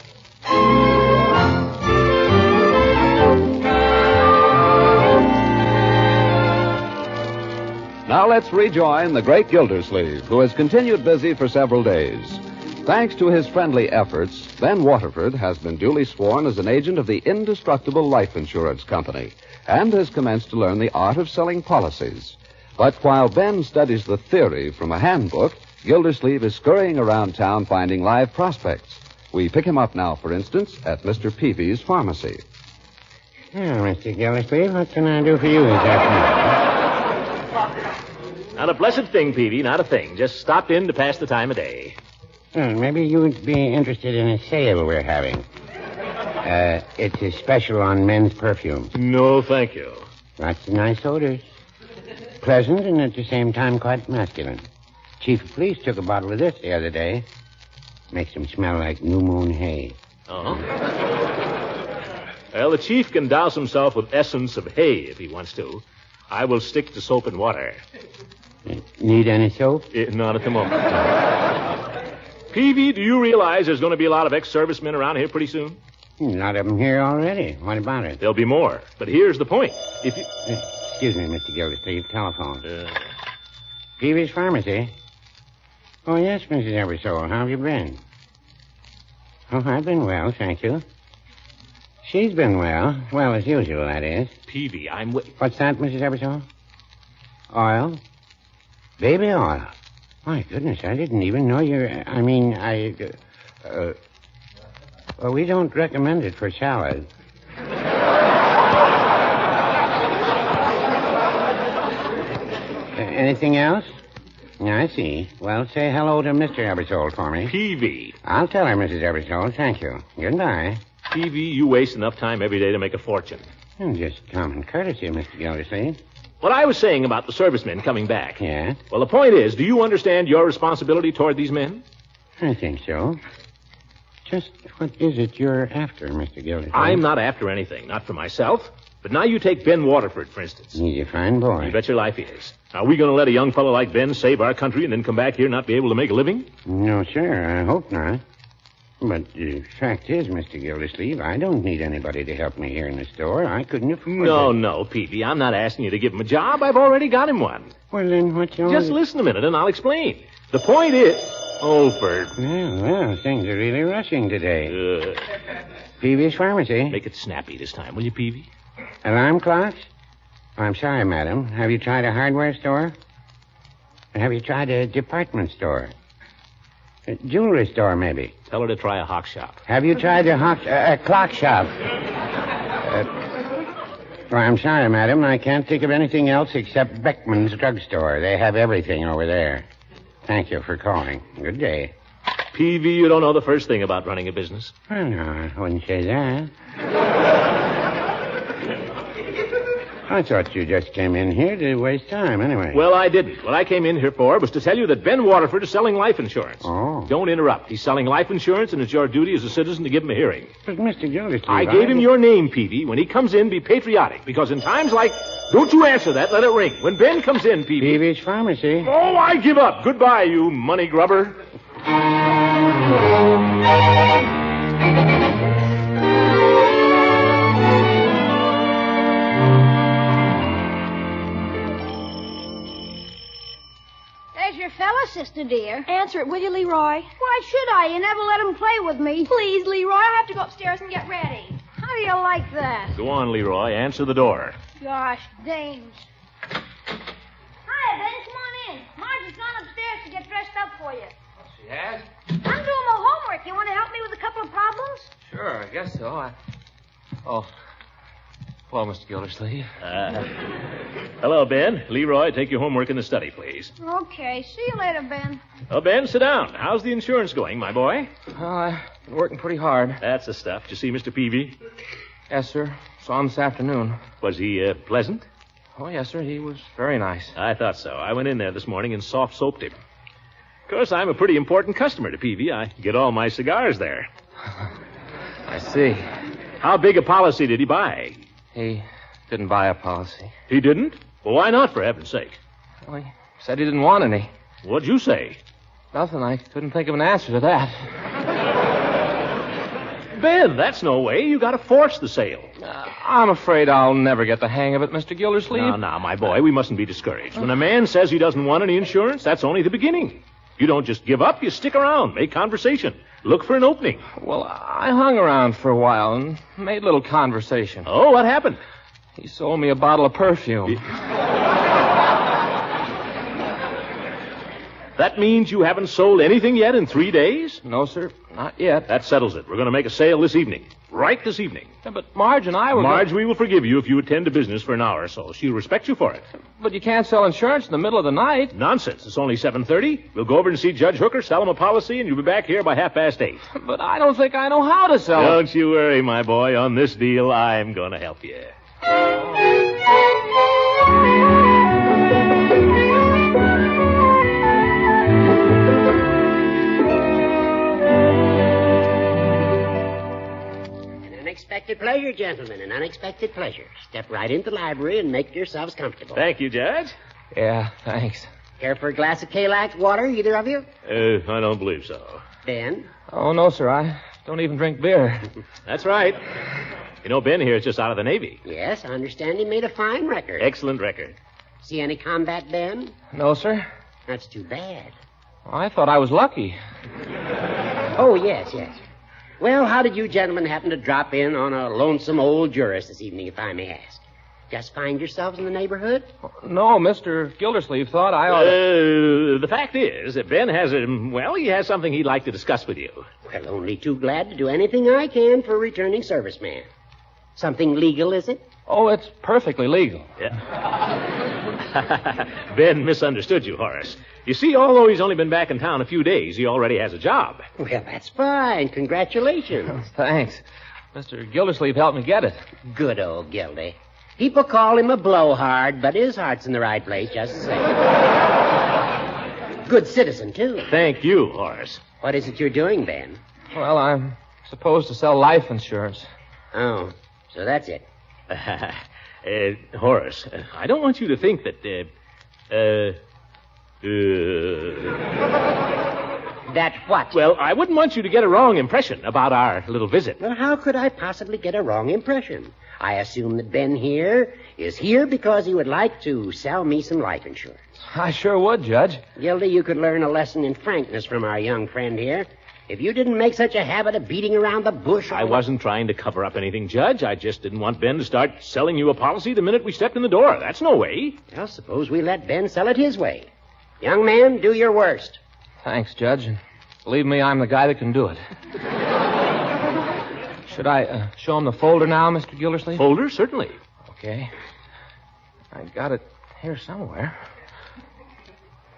Now let's rejoin the great Gildersleeve, who has continued busy for several days. Thanks to his friendly efforts, Ben Waterford has been duly sworn as an agent of the Indestructible Life Insurance Company and has commenced to learn the art of selling policies. But while Ben studies the theory from a handbook, Gildersleeve is scurrying around town finding live prospects. We pick him up now, for instance, at Mr. Peavy's pharmacy. Well, Mr. Gildersleeve, what can I do for you this afternoon? Not a blessed thing, Peavy, not a thing. Just stopped in to pass the time of day. Well, maybe you'd be interested in a sale we're having. It's a special on men's perfume. No, thank you. Lots of nice odors. Pleasant and at the same time quite masculine. Chief of Police took a bottle of this the other day. Makes him smell like new moon hay. Uh-huh. Well, the chief can douse himself with essence of hay if he wants to. I will stick to soap and water. Need any soap? Not at the moment. Peavy, do you realize there's going to be a lot of ex-servicemen around here pretty soon? A lot of them here already. What about it? There'll be more. But here's the point. If you... Excuse me, Mr. Gildersleeve. Telephone. Peavy's Pharmacy? Oh, yes, Mrs. Eversole. How have you been? Oh, I've been well, thank you. She's been well. Well, as usual, that is. Peavy, What's that, Mrs. Eversole? Oil? Baby oil. My goodness, I didn't even know well, we don't recommend it for salad. Anything else? I see. Well, say hello to Mr. Eversole for me. Peavy. I'll tell her, Mrs. Eversole. Thank you. Goodbye. Peavy, you waste enough time every day to make a fortune. Just common courtesy, Mr. Gildersleeve. What I was saying about the servicemen coming back. Yeah? Well, the point is, do you understand your responsibility toward these men? I think so. Just what is it you're after, Mr. Gildersleeve? I'm not after anything, not for myself. But now you take Ben Waterford, for instance. He's a fine boy. You bet your life he is. Are we going to let a young fellow like Ben save our country and then come back here and not be able to make a living? No, sir. I hope not. But the fact is, Mr. Gildersleeve, I don't need anybody to help me here in the store. I couldn't afford it. No, Peavy. I'm not asking you to give him a job. I've already got him one. Well, then what's your... Just listen a minute and I'll explain. The point is... Oh, Bert. Well, things are really rushing today. Peavy's Pharmacy. Make it snappy this time, will you, Peavy? Alarm clocks? Oh, I'm sorry, madam. Have you tried a hardware store? Have you tried a department store? A jewelry store, maybe? Tell her to try a hock shop. Have you tried a clock shop? Well, I'm sorry, madam. I can't think of anything else except Beckman's drugstore. They have everything over there. Thank you for calling. Good day. Peavy, you don't know the first thing about running a business. Well, no, I wouldn't say that. I thought you just came in here to waste time, anyway. Well, I didn't. What I came in here for was to tell you that Ben Waterford is selling life insurance. Oh. Don't interrupt. He's selling life insurance, and it's your duty as a citizen to give him a hearing. But, Mr. Gildersleeve... I gave him your name, Peavy. When he comes in, be patriotic, because in times like... Don't you answer that. Let it ring. When Ben comes in, Peavy... Peavy's Pharmacy. Oh, I give up. Goodbye, you money grubber. There's your fella, sister dear. Answer it, will you, Leroy? Why should I? You never let him play with me. Please, Leroy, I have to go upstairs and get ready. How do you like that? Go on, Leroy. Answer the door. Gosh, dames. Hiya, Ben. Come on in. Marge's gone upstairs to get dressed up for you. She has? I'm doing my homework. You want to help me with a couple of problems? Sure, I guess so. Oh. Hello, Mr. Gildersleeve. Hello, Ben. Leroy, take your homework in the study, please. Okay. See you later, Ben. Oh, Ben, sit down. How's the insurance going, my boy? Well, I've been working pretty hard. That's the stuff. Did you see Mr. Peavy? Yes, sir. Saw him this afternoon. Was he pleasant? Oh, yes, sir. He was very nice. I thought so. I went in there this morning and soft-soaped him. Of course, I'm a pretty important customer to Peavy. I get all my cigars there. I see. How big a policy did he buy? He didn't buy a policy. He didn't? Well, why not, for heaven's sake? Well, he said he didn't want any. What'd you say? Nothing. I couldn't think of an answer to that. Ben, that's no way. You got to force the sale. I'm afraid I'll never get the hang of it, Mr. Gildersleeve. Now, my boy, we mustn't be discouraged. When a man says he doesn't want any insurance, that's only the beginning. You don't just give up. You stick around, make conversation, look for an opening. Well, I hung around for a while and made little conversation. Oh, what happened? He sold me a bottle of perfume. That means you haven't sold anything yet in 3 days? No, sir, not yet. That settles it. We're going to make a sale this evening. Right this evening. Yeah, but Marge and I were... Marge, we will forgive you if you attend to business for an hour or so. She'll respect you for it. But you can't sell insurance in the middle of the night. Nonsense. It's only 7:30. We'll go over and see Judge Hooker, sell him a policy, and you'll be back here by 8:30. But I don't think I know how to sell it. Don't you worry, my boy. On this deal, I'm going to help you. Unexpected pleasure, gentlemen, an unexpected pleasure. Step right into the library and make yourselves comfortable. Thank you, Judge. Yeah, thanks. Care for a glass of Kalax water, either of you? I don't believe so. Ben? Oh, no, sir. I don't even drink beer. That's right. You know, Ben here is just out of the Navy. Yes, I understand he made a fine record. Excellent record. See any combat, Ben? No, sir. That's too bad. Well, I thought I was lucky. Oh, yes. Well, how did you gentlemen happen to drop in on a lonesome old jurist this evening, if I may ask? Just find yourselves in the neighborhood? No, Mr. Gildersleeve thought I ought to... The fact is that Ben has he has something he'd like to discuss with you. Well, only too glad to do anything I can for a returning serviceman. Something legal, is it? Oh, it's perfectly legal. Yeah. Ben misunderstood you, Horace. You see, although he's only been back in town a few days, he already has a job. Well, that's fine. Congratulations. Thanks. Mr. Gildersleeve helped me get it. Good old Gildy. People call him a blowhard, but his heart's in the right place just the same. Good citizen, too. Thank you, Horace. What is it you're doing, Ben? Well, I'm supposed to sell life insurance. Oh, so that's it. Horace, I don't want you to think that, That what? Well, I wouldn't want you to get a wrong impression about our little visit. Well, how could I possibly get a wrong impression? I assume that Ben here is here because he would like to sell me some life insurance. I sure would, Judge. Gildy, you could learn a lesson in frankness from our young friend here. If you didn't make such a habit of beating around the bush... I wasn't trying to cover up anything, Judge. I just didn't want Ben to start selling you a policy the minute we stepped in the door. That's no way. Well, suppose we let Ben sell it his way. Young man, do your worst. Thanks, Judge. And believe me, I'm the guy that can do it. Should I show him the folder now, Mr. Gildersleeve? Folder? Certainly. Okay. I got it here somewhere.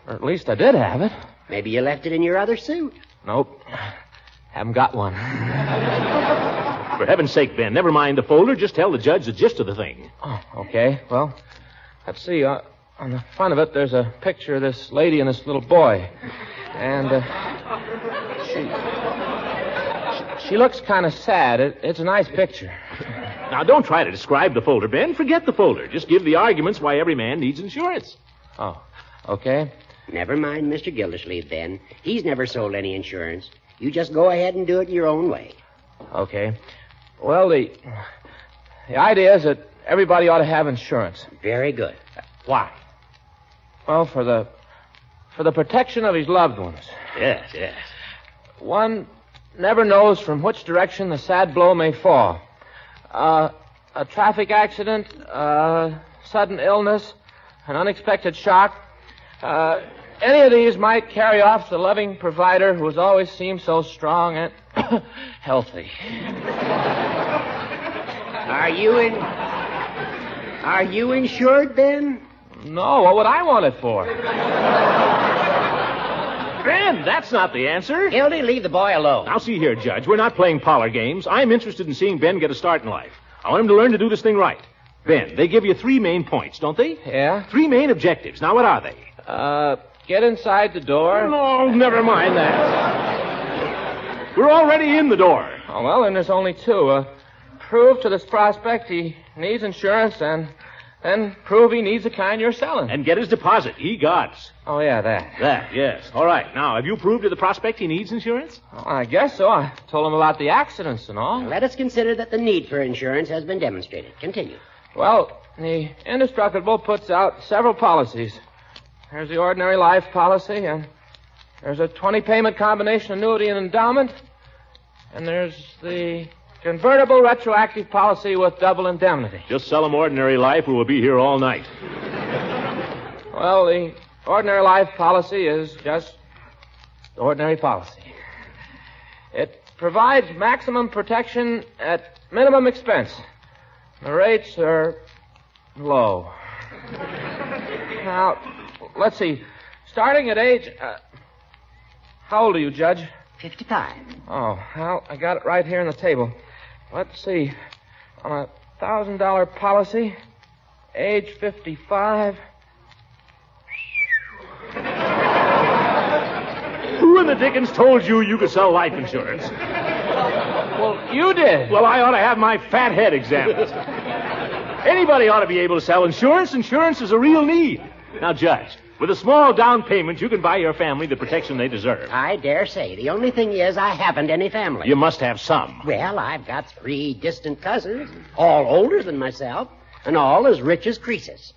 Or at least I did have it. Maybe you left it in your other suit. Nope. Haven't got one. For heaven's sake, Ben, never mind the folder. Just tell the judge the gist of the thing. Oh, okay. Well, let's see. On the front of it, there's a picture of this lady and this little boy. And she looks kind of sad. It's a nice picture. Now, don't try to describe the folder, Ben. Forget the folder. Just give the arguments why every man needs insurance. Oh, okay. Never mind Mr. Gildersleeve, Ben. He's never sold any insurance. You just go ahead and do it your own way. Okay. Well, the idea is that everybody ought to have insurance. Very good. Why? Well, for the protection of his loved ones. Yes. One never knows from which direction the sad blow may fall. A traffic accident, sudden illness, an unexpected shock. Any of these might carry off the loving provider who has always seemed so strong and healthy. Are you insured, Ben? No, what would I want it for? Ben, that's not the answer. Gildy, leave the boy alone. Now, see here, Judge. We're not playing parlor games. I'm interested in seeing Ben get a start in life. I want him to learn to do this thing right. Ben, they give you 3 main points, don't they? Yeah. 3 main objectives. Now, what are they? Get inside the door. No, never mind that. We're already in the door. Oh, well, then there's only 2. Prove to this prospect he needs insurance and then prove he needs the kind you're selling. And get his deposit. He gots. Oh, yeah, that. That, yes. All right. Now, have you proved to the prospect he needs insurance? Oh, I guess so. I told him about the accidents and all. Let us consider that the need for insurance has been demonstrated. Continue. Well, the Indestructible puts out several policies. There's the ordinary life policy, and there's a 20-payment combination annuity and endowment, and there's the convertible retroactive policy with double indemnity. Just sell him ordinary life or we'll be here all night. Well, the Ordinary life policy is just ordinary policy. It provides maximum protection at minimum expense. The rates are low. Now, let's see. Starting at age... how old are you, Judge? 55. Oh, well, I got it right here on the table. Let's see. On a $1,000 policy, age 55... Who in the dickens told you could sell life insurance? Well, you did. Well, I ought to have my fat head examined. Anybody ought to be able to sell insurance. Insurance is a real need. Now, Judge, with a small down payment, you can buy your family the protection they deserve. I dare say. The only thing is I haven't any family. You must have some. Well, I've got 3 distant cousins, all older than myself, and all as rich as Croesus.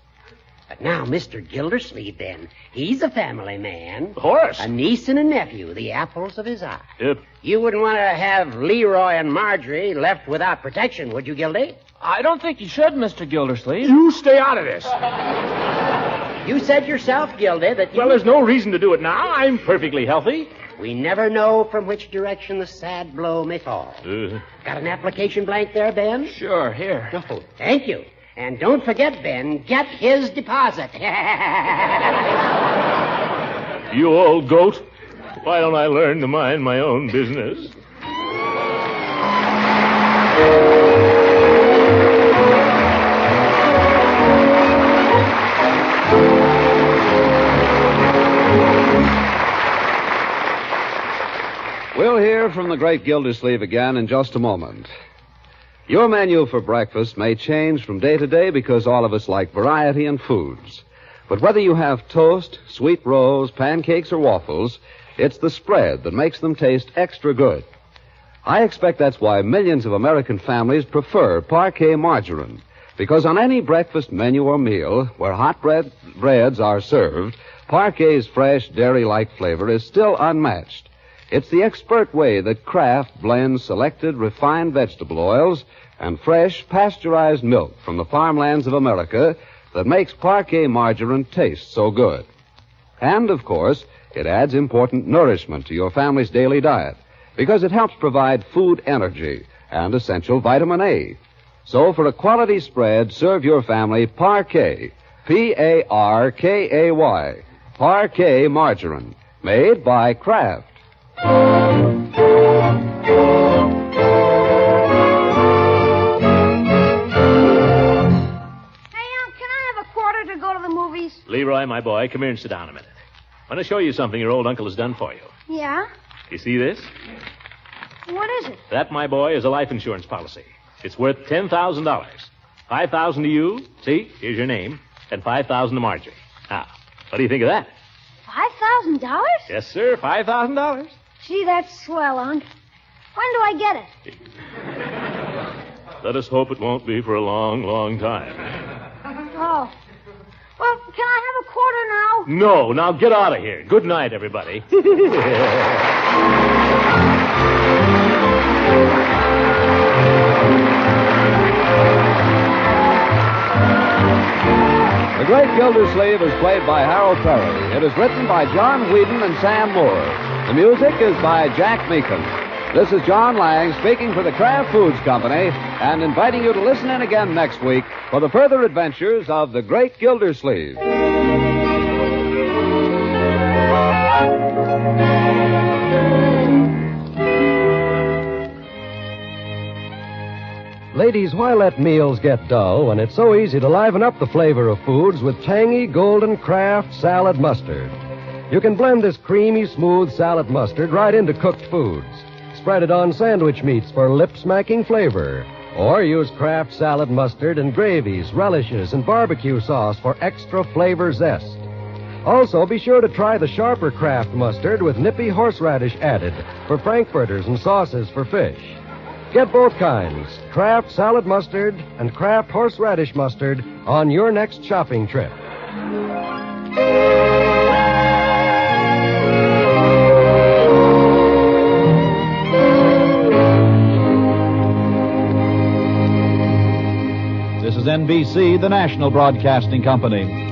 But now, Mr. Gildersleeve, then, he's a family man. Horace. A niece and a nephew, the apples of his eye. Yep. You wouldn't want to have Leroy and Marjorie left without protection, would you, Gildy? I don't think you should, Mr. Gildersleeve. You stay out of this. You said yourself, Gildy, that you... Well, there's no reason to do it now. I'm perfectly healthy. We never know from which direction the sad blow may fall. Got an application blank there, Ben? Sure, here. Oh, thank you. And don't forget, Ben, get his deposit. You old goat. Why don't I learn to mind my own business? We'll hear from the great Gildersleeve again in just a moment. Your menu for breakfast may change from day to day because all of us like variety in foods. But whether you have toast, sweet rolls, pancakes, or waffles, it's the spread that makes them taste extra good. I expect that's why millions of American families prefer Parquet margarine, because on any breakfast menu or meal where hot breads are served, Parquet's fresh, dairy-like flavor is still unmatched. It's the expert way that Kraft blends selected refined vegetable oils and fresh pasteurized milk from the farmlands of America that makes Parquet margarine taste so good. And, of course, it adds important nourishment to your family's daily diet because it helps provide food energy and essential vitamin A. So for a quality spread, serve your family Parquet, P-A-R-K-A-Y, Parquet margarine, made by Kraft. Hey, can I have a quarter to go to the movies? Leroy, my boy, come here and sit down a minute. I want to show you something your old uncle has done for you. Yeah? You see this? What is it? That, my boy, is a life insurance policy. It's worth $10,000. $5,000 to you. See, here's your name. And $5,000 to Marjorie. Now, what do you think of that? $5,000? Yes, sir, $5,000. Gee, that's swell, Unc. When do I get it? Let us hope it won't be for a long, long time. Oh. Well, can I have a quarter now? No, now get out of here. Good night, everybody. The Great Gildersleeve is played by Harold Perry. It is written by John Whedon and Sam Moore. The music is by Jack Meakin. This is John Lang speaking for the Kraft Foods Company and inviting you to listen in again next week for the further adventures of the Great Gildersleeve. Ladies, why let meals get dull when it's so easy to liven up the flavor of foods with tangy golden Kraft salad mustard? You can blend this creamy, smooth salad mustard right into cooked foods. Spread it on sandwich meats for lip-smacking flavor. Or use Kraft salad mustard in gravies, relishes, and barbecue sauce for extra flavor zest. Also, be sure to try the sharper Kraft mustard with nippy horseradish added for frankfurters and sauces for fish. Get both kinds, Kraft salad mustard and Kraft horseradish mustard, on your next shopping trip. This is NBC, the national broadcasting company.